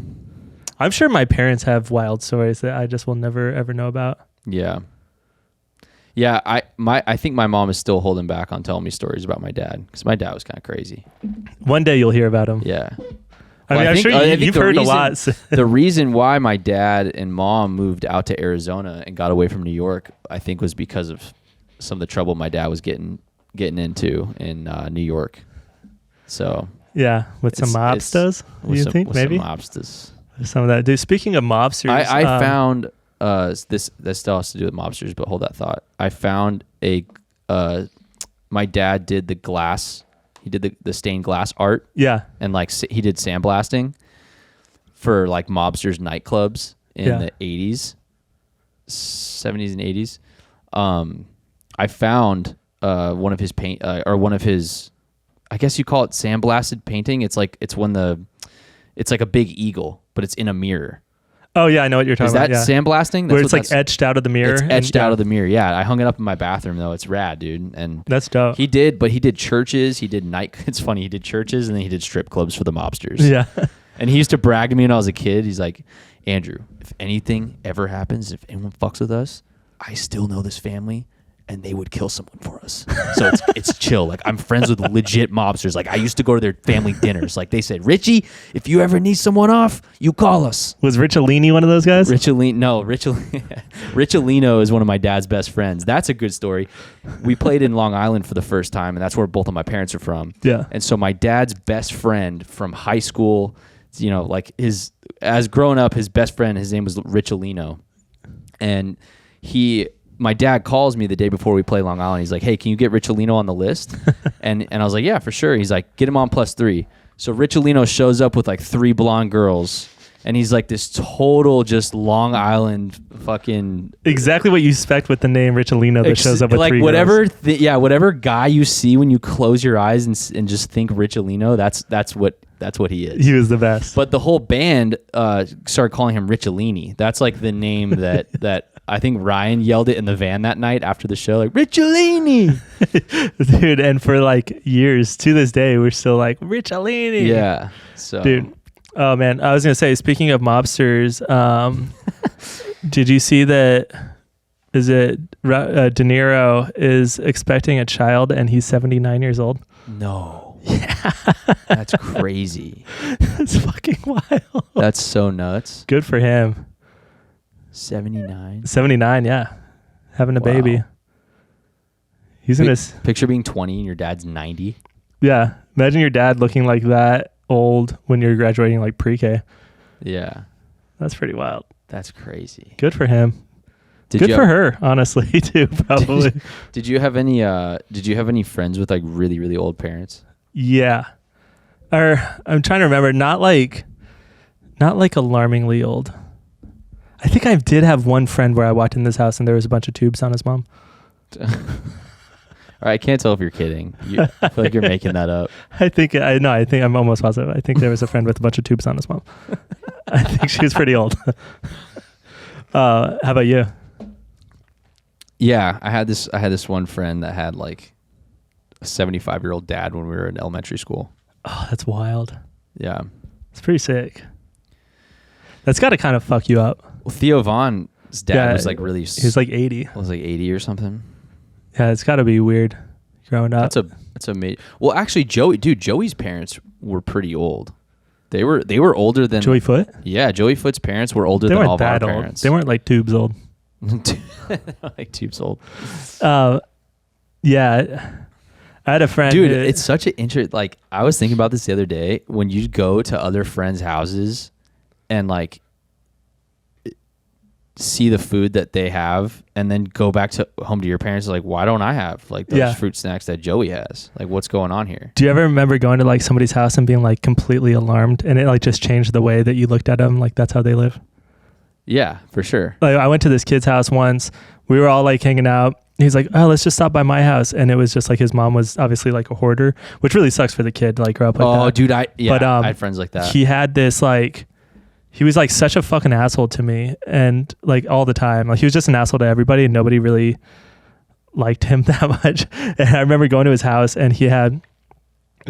I'm sure my parents have wild stories that I just will never ever know about. Yeah. Yeah, I think my mom is still holding back on telling me stories about my dad because my dad was kind of crazy. One day you'll hear about them. Yeah. I mean, I'm sure you've heard a lot. The reason why my dad and mom moved out to Arizona and got away from New York, I think, was because of some of the trouble my dad was getting into in New York. So Yeah, with some mobsters, you think maybe some mobsters. some of that. Dude, speaking of mobsters, I found this still has to do with mobsters, but hold that thought. I found my dad did the glass. He did the stained glass art. Yeah, And like he did sandblasting for like mobsters nightclubs in the 80s, 70s and 80s. I found one of his paint or one of his, I guess you call it sandblasted painting. It's like it's like a big eagle, but it's in a mirror. Oh yeah, I know what you're talking Is that about. Yeah. sandblasting? Where it's like etched out of the mirror. It's etched out of the mirror. Yeah, I hung it up in my bathroom though. It's rad, dude. And That's dope. he did churches. He did It's funny. He did churches and then he did strip clubs for the mobsters. Yeah. And he used to brag to me when I was a kid. He's like, Andrew, if anything ever happens, if anyone fucks with us, I still know this family and they would kill someone for us. So it's chill. Like, I'm friends with legit mobsters. Like, I used to go to their family dinners. Like, they said, Richie, if you ever need someone off, you call us. Was Ricciolini one of those guys? Ricciolino is one of my dad's best friends. That's a good story. We played in Long Island for the first time, and that's where both of my parents are from. Yeah. And so my dad's best friend from high school, you know, like as growing up, his best friend, his name was Ricciolino. And my dad calls me the day before we play Long Island. He's like, hey, can you get Ricciolino on the list? and I was like, yeah, for sure. He's like, get him on +3. So Ricciolino shows up with like 3 blonde girls. And he's like this total just Long Island fucking... Exactly what you expect with the name Ricciolino that shows up with like 3 whatever girls. Whatever guy you see when you close your eyes and just think Ricciolino, that's what he is. He was the best. But the whole band started calling him Ricciolini. That's like the name that I think Ryan yelled it in the van that night after the show, like, Ricciolini! Dude, and for like years, to this day, we're still like, Ricciolini! Yeah. So, dude. Oh, man. I was going to say, speaking of mobsters, did you see that, De Niro is expecting a child and he's 79 years old? No. Yeah. That's crazy. That's fucking wild. That's so nuts. Good for him. 79? 79, yeah. Having a baby. He's in his... Picture being 20 and your dad's 90. Yeah. Imagine your dad looking like that old when you're graduating like pre-K. Yeah. That's pretty wild. That's crazy. Good for him. Good for her, honestly, too, probably. Did you have any friends with like really, really old parents? Yeah. Or I'm trying to remember, not like alarmingly old. I think I did have one friend where I walked in this house and there was a bunch of tubes on his mom. All right, I can't tell if you're kidding. I feel like you're making that up. I think I'm almost positive. I think there was a friend with a bunch of tubes on his mom. I think she was pretty old. How about you? Yeah, I had this one friend that had like a 75-year-old dad when we were in elementary school. Oh, that's wild. Yeah. It's pretty sick. That's got to kind of fuck you up. Well, Theo Vaughn's dad was like really... He was like 80. Was like 80 or something. Yeah, it's got to be weird growing up. That's a well, actually, Joey's parents were pretty old. They were older than... Joey Foot? Yeah, Joey Foot's parents were older than all of our parents. They weren't like tubes old. Like tubes old. Yeah. I had a friend. Dude, it's such an like, I was thinking about this the other day. When you go to other friends' houses and like see the food that they have and then go back to home to your parents, like, why don't I have like those fruit snacks that Joey has? Like, what's going on here? Do you ever remember going to like somebody's house and being like completely alarmed and it like just changed the way that you looked at them? Like, that's how they live? Yeah, for sure. Like, I went to this kid's house once. We were all like hanging out. He's like, oh, let's just stop by my house. And it was just like his mom was obviously like a hoarder, which really sucks for the kid to like grow up like that. Oh, dude, I had friends like that. He had this like, he was like such a fucking asshole to me and like all the time. Like, he was just an asshole to everybody and nobody really liked him that much. And I remember going to his house and it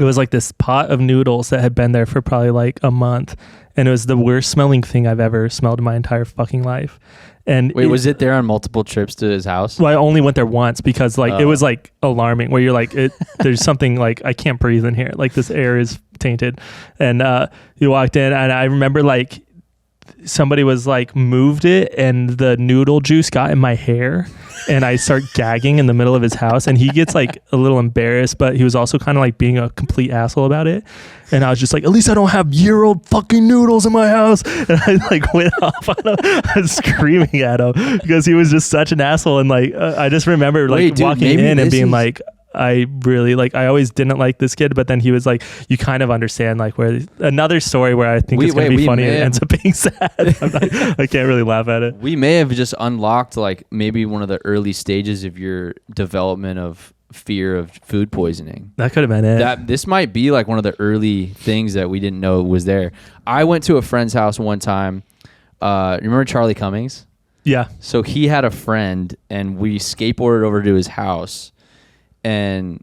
was like this pot of noodles that had been there for probably like a month. And it was the worst smelling thing I've ever smelled in my entire fucking life. And wait, was it there on multiple trips to his house? Well, I only went there once because like it was like alarming where you're like, there's something like, I can't breathe in here. Like, this air is tainted. And you walked in and I remember like somebody was like moved it and the noodle juice got in my hair and I start gagging in the middle of his house and he gets like a little embarrassed, but he was also kind of like being a complete asshole about it. And I was just like, at least I don't have year-old fucking noodles in my house. And I like went off on him. I was screaming at him because he was just such an asshole. And like, I just remember like walking in and being like, I really like, I always didn't like this kid, but then he was like, you kind of understand like where another story where I think it's going to be funny and it ends up being sad. I can't really laugh at it. We may have just unlocked like maybe one of the early stages of your development of fear of food poisoning. That could have been it. This might be like one of the early things that we didn't know was there. I went to a friend's house one time. Remember Charlie Cummings? Yeah. So he had a friend and we skateboarded over to his house. And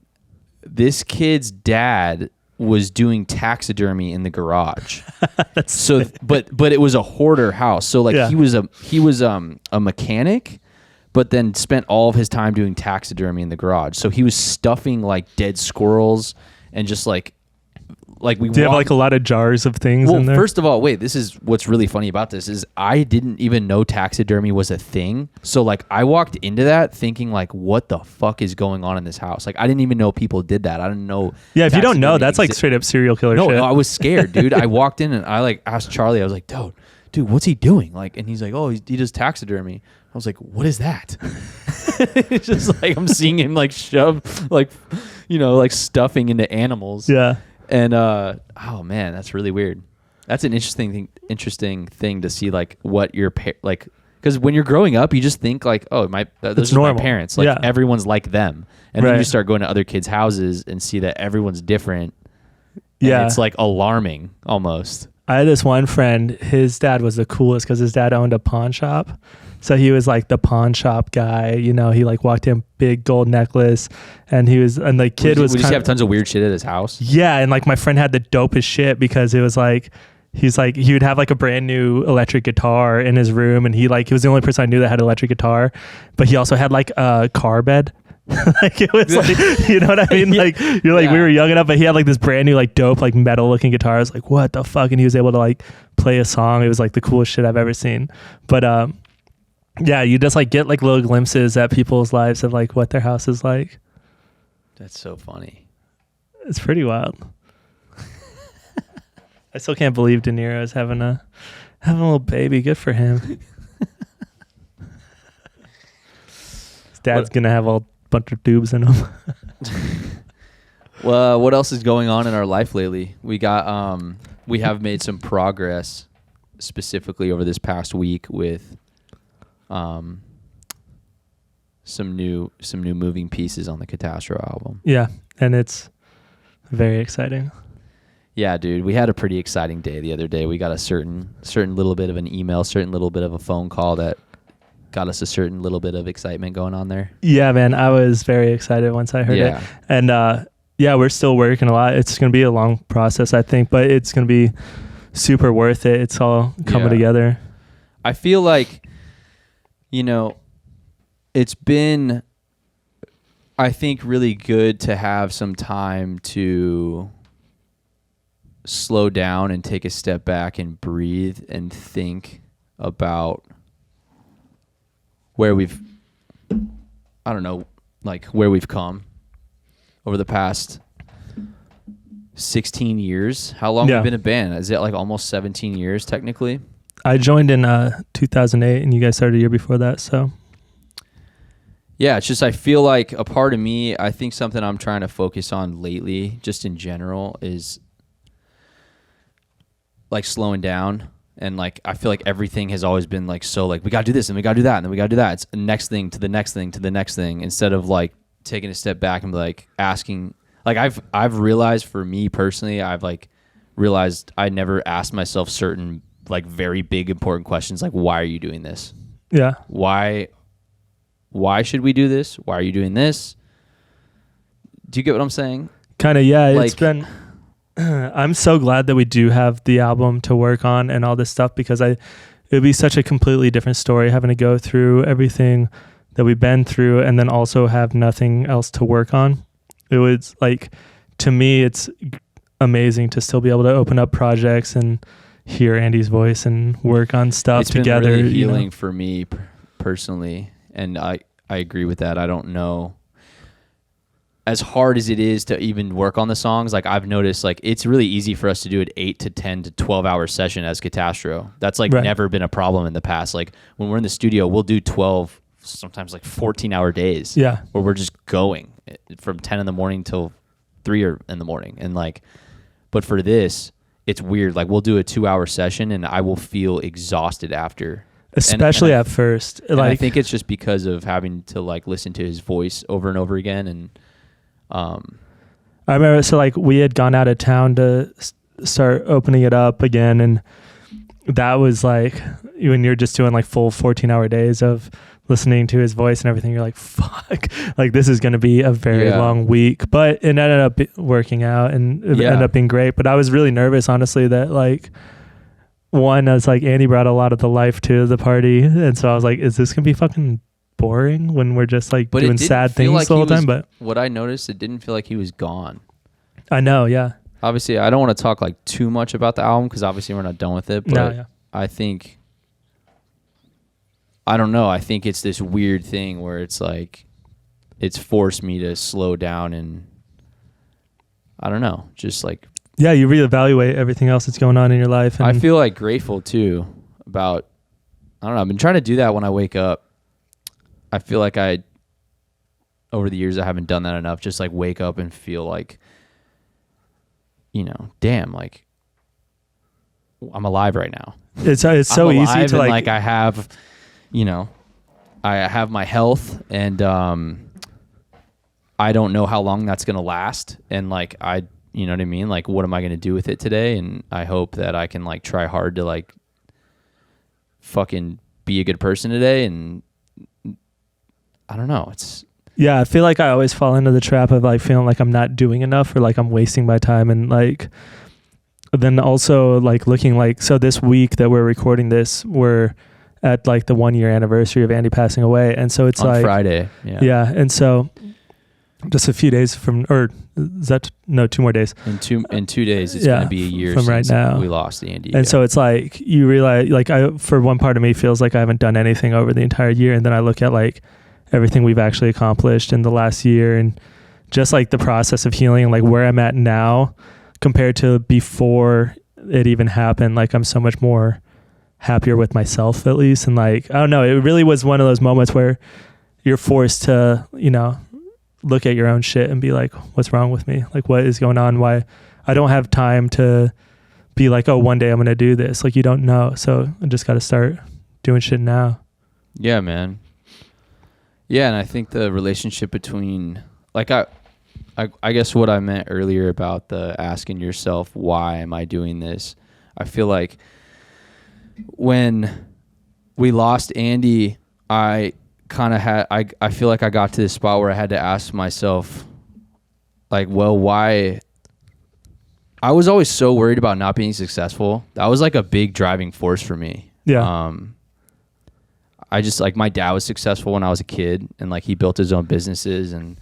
this kid's dad was doing taxidermy in the garage. But it was a hoarder house. So like he was a mechanic, but then spent all of his time doing taxidermy in the garage. So he was stuffing like dead squirrels and just like we. Do you have like a lot of jars of things in there? First of all, wait, this is what's really funny about this is I didn't even know taxidermy was a thing. So like I walked into that thinking like, what the fuck is going on in this house? Like I didn't even know people did that. I didn't know. Yeah, if you don't know, that's like straight up serial killer shit. No, I was scared, dude. I walked in and I like asked Charlie. I was like, dude, what's he doing? Like, and he's like, oh, he does taxidermy. I was like, what is that? It's just like I'm seeing him like shove like, like stuffing into animals. Yeah. And oh man, that's really weird. That's an interesting thing to see, like what your like, because when you're growing up, you just think like, oh, those are my parents. Like everyone's like them, and then you start going to other kids' houses and see that everyone's different. Yeah, it's like alarming almost. I had this one friend. His dad was the coolest because his dad owned a pawn shop. So he was like the pawn shop guy, he like walked in, big gold necklace, and the kid was. Would he have tons of weird shit at his house? Yeah, and like my friend had the dopest shit because it was like, he would have like a brand new electric guitar in his room, and he was the only person I knew that had an electric guitar, but he also had like a car bed. Like it was like, you know what I mean? Like you're like, we were young enough, but he had like this brand new like dope like metal looking guitar. I was like, what the fuck? And he was able to like play a song. It was like the coolest shit I've ever seen. But yeah, you just like get like little glimpses at people's lives of like what their house is like. That's so funny. It's pretty wild. I still can't believe De Niro is having a little baby. Good for him. His dad's gonna have a bunch of tubes in him. Well, what else is going on in our life lately? We have made some progress specifically over this past week with some new moving pieces on the Catastro album. Yeah, and it's very exciting. Yeah, dude, we had a pretty exciting day the other day. We got a certain little bit of an email, certain little bit of a phone call that got us a certain little bit of excitement going on there. Yeah, man, I was very excited once I heard it. And yeah, we're still working a lot. It's going to be a long process, I think, but it's going to be super worth it. It's all coming together. I feel like, it's been, I think, really good to have some time to slow down and take a step back and breathe and think about where we've come over the past 16 years. How long have we been a band? Is it like almost 17 years technically? I joined in 2008 and you guys started a year before that, so. Yeah, it's just I feel like a part of me, I think something I'm trying to focus on lately, just in general, is like slowing down. And like I feel like everything has always been like so like we gotta do this and we gotta do that and then we gotta do that. It's the next thing to the next thing to the next thing, instead of like taking a step back and like asking. Like I've realized for me personally, I've like realized I never asked myself certain like very big important questions like, why are you doing this? Yeah. Why should we do this? Why are you doing this? Do you get what I'm saying? Kind of, yeah. Like, it's been. I'm so glad that we do have the album to work on and all this stuff, because it would be such a completely different story having to go through everything that we've been through and then also have nothing else to work on. It was like, to me, it's amazing to still be able to open up projects and hear Andy's voice and work on stuff together. It's been really healing for me personally, and I agree with that. I don't know. As hard as it is to even work on the songs, like I've noticed, like it's really easy for us to do an 8 to 10 to 12 hour session as Catastro. That's like never been a problem in the past. Like when we're in the studio, we'll do 12, sometimes like 14-hour days. Yeah, where we're just going from 10 in the morning till 3 in the morning, and like, but for this, it's weird. Like we'll do a 2-hour session, and I will feel exhausted after. Especially at first. Like I think it's just because of having to like listen to his voice over and over again, and. I remember, so like we had gone out of town to start opening it up again, and that was like when you're just doing like full 14-hour days of listening to his voice and everything, you're like, fuck, like this is going to be a very long week, but it ended up working out and it ended up being great. But I was really nervous, honestly, that like I was like, Andy brought a lot of the life to the party, and so I was like, is this going to be fucking boring when we're just like But doing it didn't sad feel things like the he whole time. was- But what I noticed, it didn't feel like he was gone. I know, yeah. Obviously, I don't want to talk like too much about the album because obviously we're not done with it. But No, yeah. I think, I don't know. I think it's this weird thing where it's like, it's forced me to slow down and, I don't know, just like. Yeah, you reevaluate everything else that's going on in your life. And I feel like grateful too about, I don't know, I've been trying to do that when I wake up. I feel like over the years, I haven't done that enough. Just like wake up and feel like, you know, damn, like I'm alive right now. it's so I'm easy alive to and, like I have, you know, I have my health and I don't know how long that's going to last. And like, you know what I mean? Like, what am I going to do with it today? And I hope that I can like try hard to like fucking be a good person today. And I don't know. Yeah, I feel like I always fall into the trap of like feeling like I'm not doing enough or like I'm wasting my time. And like, then also like looking like, so this week that we're recording this, we're at like the 1 year anniversary of Andy passing away. And so it's on like Friday. Yeah. And so just a few days from, or is that, no, 2 more days. In 2 days, it's going to be a year from right since now. we lost Andy. And so it's like, you realize like for one part of me feels like I haven't done anything over the entire year. And then I look at like everything we've actually accomplished in the last year and just like the process of healing and like where I'm at now compared to before it even happened. Like I'm so much more happier with myself at least. And like, I don't know, it really was one of those moments where you're forced to, you know, look at your own shit and be like, what's wrong with me? Like what is going on? Why I don't have time to be like, oh, one day I'm going to do this. Like you don't know. So I just got to start doing shit now. Yeah, man. Yeah, and I think the relationship between, like, I guess what I meant earlier about the asking yourself, why am I doing this? I feel like when we lost Andy, I kind of had, I feel like I got to this spot where I had to ask myself, like, well, why? I was always so worried about not being successful. That was like a big driving force for me. Yeah. I just like my dad was successful when I was a kid and like he built his own businesses and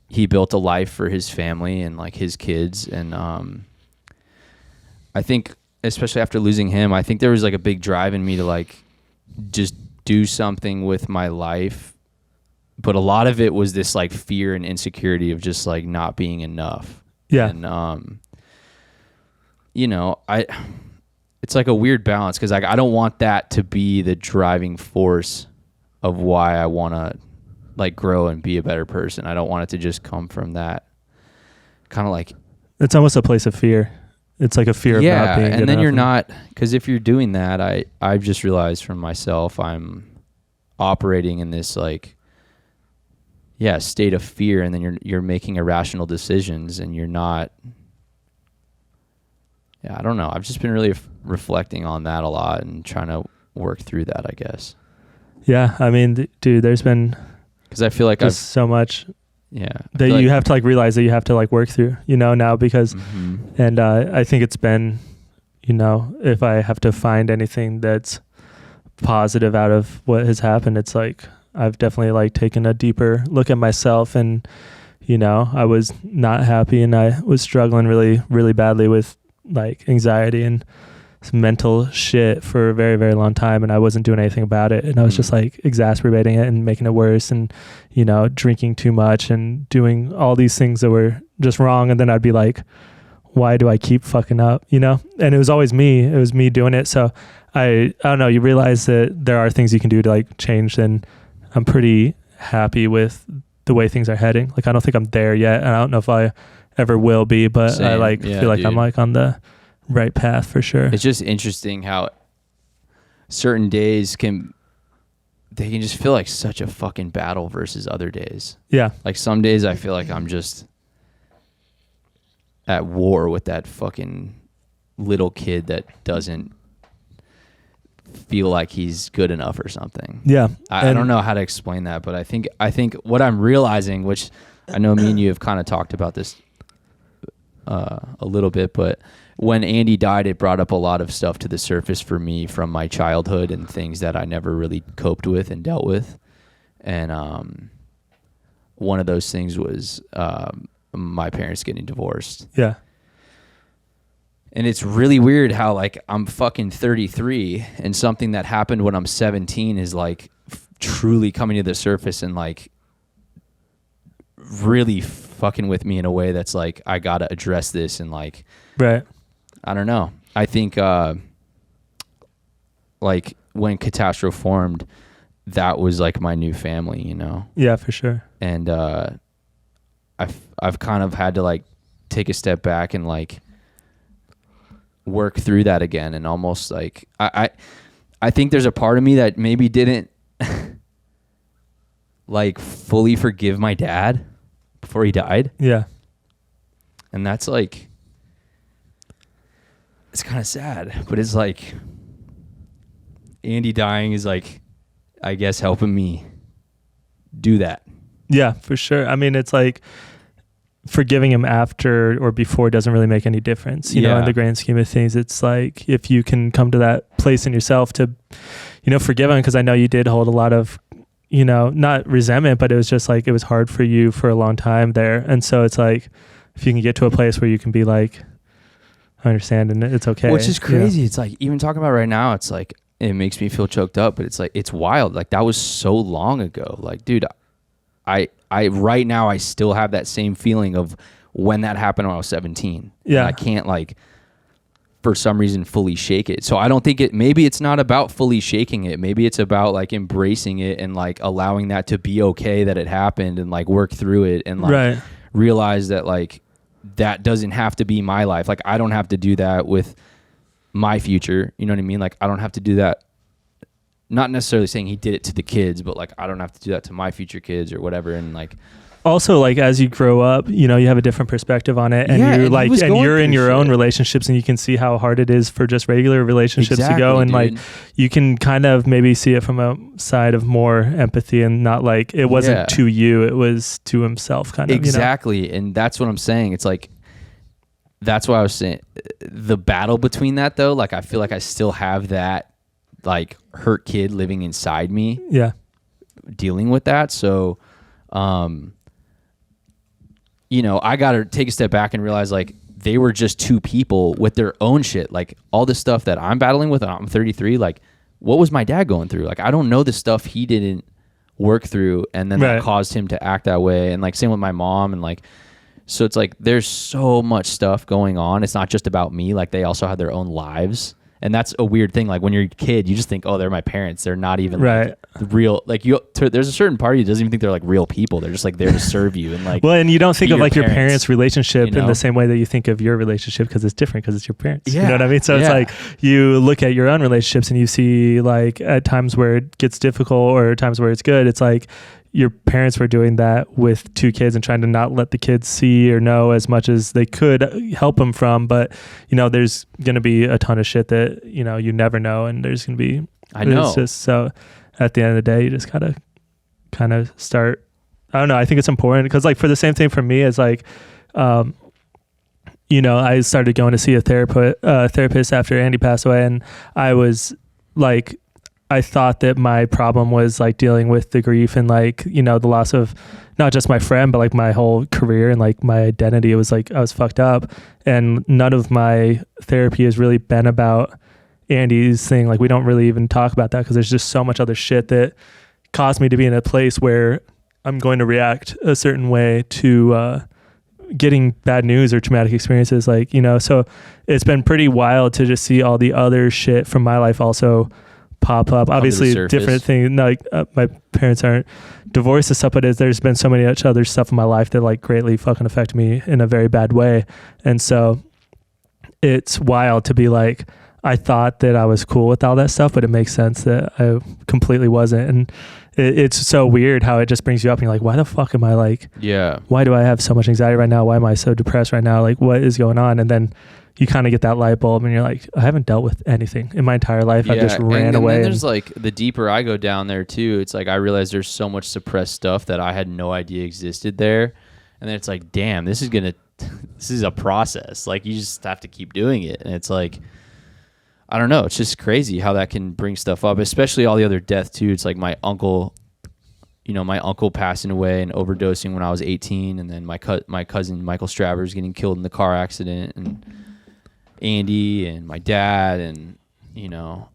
he built a life for his family and like his kids. And I think especially after losing him, I think there was like a big drive in me to like just do something with my life. But a lot of it was this like fear and insecurity of just like not being enough. Yeah. And, you know, it's like a weird balance because like I don't want that to be the driving force of why I want to like grow and be a better person. I don't want it to just come from that kind of like. It's almost a place of fear. It's like a fear of not being good and then enough. you're not, because if you're doing that, I've just realized from myself, I'm operating in this like, state of fear, and then you're making irrational decisions, and you're not. Yeah, I don't know. I've just been really reflecting on that a lot and trying to work through that, I guess. Yeah, I mean, dude, there's been because I feel like just so much that you have to like realize that you have to like work through, you know, now because, and I think it's been, you know, if I have to find anything that's positive out of what has happened, it's like I've definitely like taken a deeper look at myself, and you know, I was not happy and I was struggling really, really badly with like anxiety and some mental shit for a very, very long time, and I wasn't doing anything about it, and I was just like exacerbating it and making it worse, and you know, drinking too much and doing all these things that were just wrong. And then I'd be like, why do I keep fucking up, you know? And it was always me. It was me doing it. So I don't know, you realize that there are things you can do to like change, and I'm pretty happy with the way things are heading. Like I don't think I'm there yet, and I don't know if I ever will be, but Same. I like feel like I'm like on the right path for sure. It's just interesting how certain days can just feel like such a fucking battle versus other days. Yeah. Like some days I feel like I'm just at war with that fucking little kid that doesn't feel like he's good enough or something. Yeah. I don't know how to explain that, but I think what I'm realizing, which I know me and you have kind of talked about this a little bit, but when Andy died, it brought up a lot of stuff to the surface for me from my childhood and things that I never really coped with and dealt with. And one of those things was my parents getting divorced. Yeah. And it's really weird how like I'm fucking 33 and something that happened when I'm 17 is like truly coming to the surface and like really fucking with me in a way that's like I gotta address this and like right. I don't know. I think like when Catastrophe formed, that was like my new family, you know? Yeah, for sure. And I've kind of had to like take a step back and like work through that again, and almost like I think there's a part of me that maybe didn't like fully forgive my dad before he died. Yeah. And that's like, it's kind of sad, but it's like Andy dying is like, I guess, helping me do that. Yeah, for sure. I mean, it's like forgiving him after or before doesn't really make any difference, you know, in the grand scheme of things. It's like if you can come to that place in yourself to, you know, forgive him, because I know you did hold a lot of, you know, not resentment, but it was just like it was hard for you for a long time there. And so it's like if you can get to a place where you can be like, I understand and it's okay. Which is crazy. It's like even talking about right now, it's like it makes me feel choked up, but it's like it's wild. Like that was so long ago. Like, dude, I right now I still have that same feeling of when that happened when I was 17. Yeah. And I can't like for some reason fully shake it. So I don't think maybe it's not about fully shaking it. Maybe it's about like embracing it and like allowing that to be okay that it happened and like work through it and like realize that like that doesn't have to be my life. Like I don't have to do that with my future. You know what I mean? Like I don't have to do that. Not necessarily saying he did it to the kids, but like I don't have to do that to my future kids or whatever. And like also like as you grow up, you know, you have a different perspective on it, and you're like, and you're in your own relationships, and you can see how hard it is for just regular relationships to go, and dude, like you can kind of maybe see it from a side of more empathy and not like it wasn't to you, it was to himself kind of. Exactly. You know? And that's what I'm saying. It's like, that's why I was saying the battle between that though. Like I feel like I still have that like hurt kid living inside me. Yeah. Dealing with that. So, you know, I got to take a step back and realize like they were just two people with their own shit. Like all the stuff that I'm battling with, and I'm 33, like what was my dad going through? Like, I don't know the stuff he didn't work through, and then that caused him to act that way. And like same with my mom, and like, so it's like there's so much stuff going on. It's not just about me. Like they also have their own lives. And that's a weird thing. Like when you're a kid, you just think, oh, they're my parents. They're not even like real. Like there's a certain part of you that doesn't even think they're like real people. They're just like there to serve you and like. Well, and you don't think of like your parents' relationship, you know? In the same way that you think of your relationship, because it's different because it's your parents. Yeah. You know what I mean? So it's like you look at your own relationships and you see like at times where it gets difficult or times where it's good. It's like your parents were doing that with two kids and trying to not let the kids see or know as much as they could help them from. But, you know, there's going to be a ton of shit that, you know, you never know. And there's going to be, I know. It's just, so at the end of the day, you just gotta kind of start, I don't know. I think it's important because like for the same thing for me is like, you know, I started going to see a therapist after Andy passed away. And I was like, I thought that my problem was like dealing with the grief and like, you know, the loss of not just my friend, but like my whole career and like my identity. It was like, I was fucked up, and none of my therapy has really been about Andy's thing. Like we don't really even talk about that because there's just so much other shit that caused me to be in a place where I'm going to react a certain way to, getting bad news or traumatic experiences. Like, you know, so it's been pretty wild to just see all the other shit from my life also pop up. Obviously different thing, like my parents aren't divorced and stuff, but there's been so many other stuff in my life that like greatly fucking affect me in a very bad way. And so it's wild to be like, I thought that I was cool with all that stuff, but it makes sense that I completely wasn't. And it's so weird how it just brings you up and you're like, why the fuck am I like, why do I have so much anxiety right now? Why am I so depressed right now? Like what is going on? And then you kind of get that light bulb and you're like, I haven't dealt with anything in my entire life. I just ran away. And then there's like, the deeper I go down there too, it's like, I realize there's so much suppressed stuff that I had no idea existed there. And then it's like, damn, this is a process. Like you just have to keep doing it. And it's like, I don't know. It's just crazy how that can bring stuff up, especially all the other death too. It's like my uncle you know, my uncle passing away and overdosing when I was 18, and then my cousin Michael Stravs getting killed in the car accident, and Andy and my dad, and you know,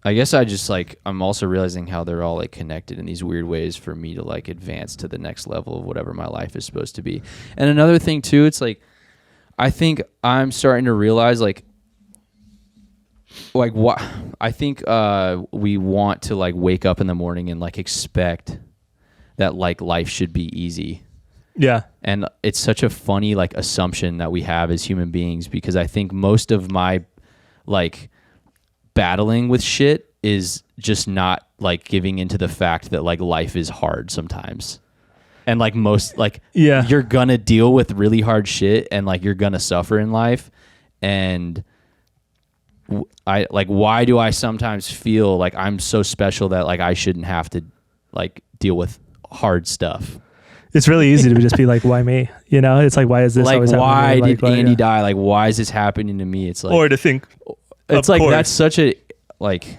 I guess I just like, I'm also realizing how they're all like connected in these weird ways for me to like advance to the next level of whatever my life is supposed to be. And another thing too, it's like, I think I'm starting to realize like what I think we want to like wake up in the morning and like expect that like life should be easy. Yeah. And it's such a funny like assumption that we have as human beings, because I think most of my like battling with shit is just not like giving into the fact that like life is hard sometimes. And like most like you're gonna deal with really hard shit, and like you're gonna suffer in life. And I like, why do I sometimes feel like I'm so special that like I shouldn't have to like deal with hard stuff? It's really easy to just be like, why me? You know, it's like, why is this like, always why happening? did Andy die? Like, why is this happening to me? It's like, or to think, it's like, that's such a, like,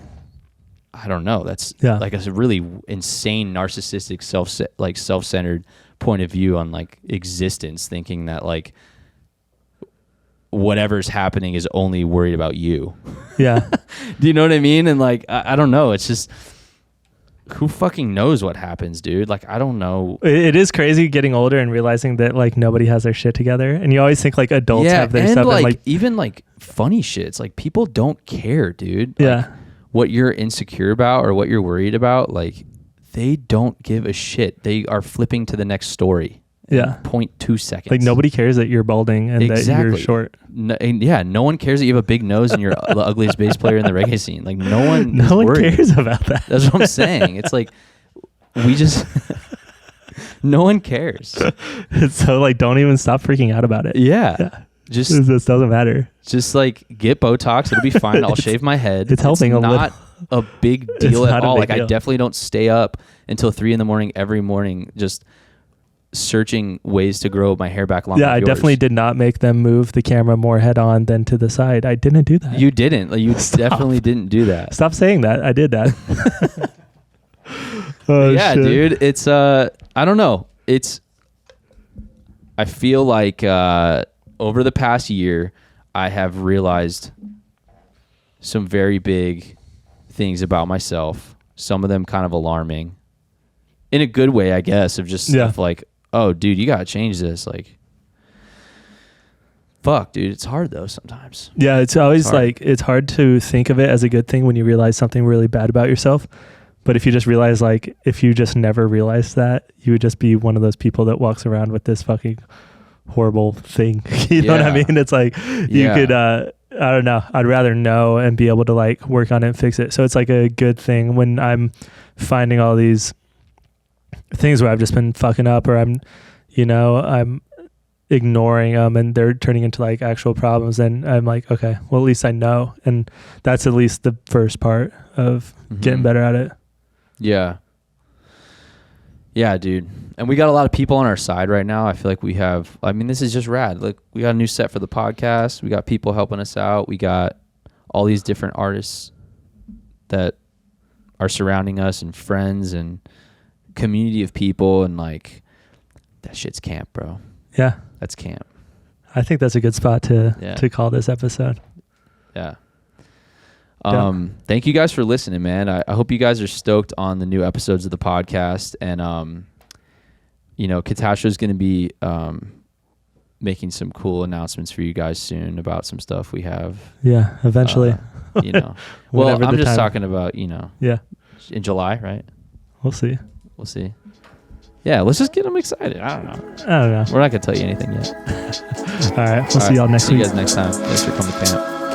I don't know. That's like a really insane narcissistic self-centered point of view on like existence, thinking that like whatever's happening is only worried about you. Yeah. Do you know what I mean? And like, I don't know. It's just, who fucking knows what happens, dude? Like, I don't know. It is crazy getting older and realizing that like nobody has their shit together, and you always think like adults have their stuff. Like, and like even like funny shit. It's like people don't care, dude. Like, yeah. What you're insecure about or what you're worried about, like they don't give a shit. They are flipping to the next story. Yeah. 0.2 seconds. Like nobody cares that you're balding and that you're short. No one cares that you have a big nose and you're the ugliest bass player in the reggae scene. Like no one cares about that. That's what I'm saying. It's like we just no one cares. So like don't even stop freaking out about it. Yeah. Just this doesn't matter. Just like get Botox, it'll be fine. I'll shave my head. It's helping a not little. a big deal at all. Like deal. I definitely don't stay up until 3 a.m. every morning just searching ways to grow my hair back longer. Yeah, I definitely did not make them move the camera more head on than to the side. I didn't do that. You didn't. Like, you definitely didn't do that. Stop saying that. I did that. Yeah, shit. dude. It's I don't know. I feel like over the past year I have realized some very big things about myself. Some of them kind of alarming. In a good way, I guess, of just stuff like, oh, dude, you gotta change this. Like, fuck, dude, it's hard though sometimes. Yeah, it's always like, it's hard to think of it as a good thing when you realize something really bad about yourself. But if you just realize, like, if you just never realized that, you would just be one of those people that walks around with this fucking horrible thing. You know what I mean? It's like, you could, I don't know, I'd rather know and be able to like work on it and fix it. So it's like a good thing when I'm finding all these things where I've just been fucking up, or I'm ignoring them and they're turning into like actual problems. And I'm like, okay, well, at least I know. And that's at least the first part of getting better at it. Yeah. Yeah, dude. And we got a lot of people on our side right now. I feel like this is just rad. Like, we got a new set for the podcast. We got people helping us out. We got all these different artists that are surrounding us, and friends and community of people, and like, that shit's camp, bro. Yeah. That's camp. I think that's a good spot to call this episode. Yeah. Thank you guys for listening, man. I hope you guys are stoked on the new episodes of the podcast. And, Katasha is going to be making some cool announcements for you guys soon about some stuff we have. Yeah, eventually. Well, I'm just talking about, in July, right? We'll see. Yeah, let's just get them excited. I don't know. We're not going to tell you anything yet. All right. We'll see y'all next week. See you guys next time. Thanks for coming to camp.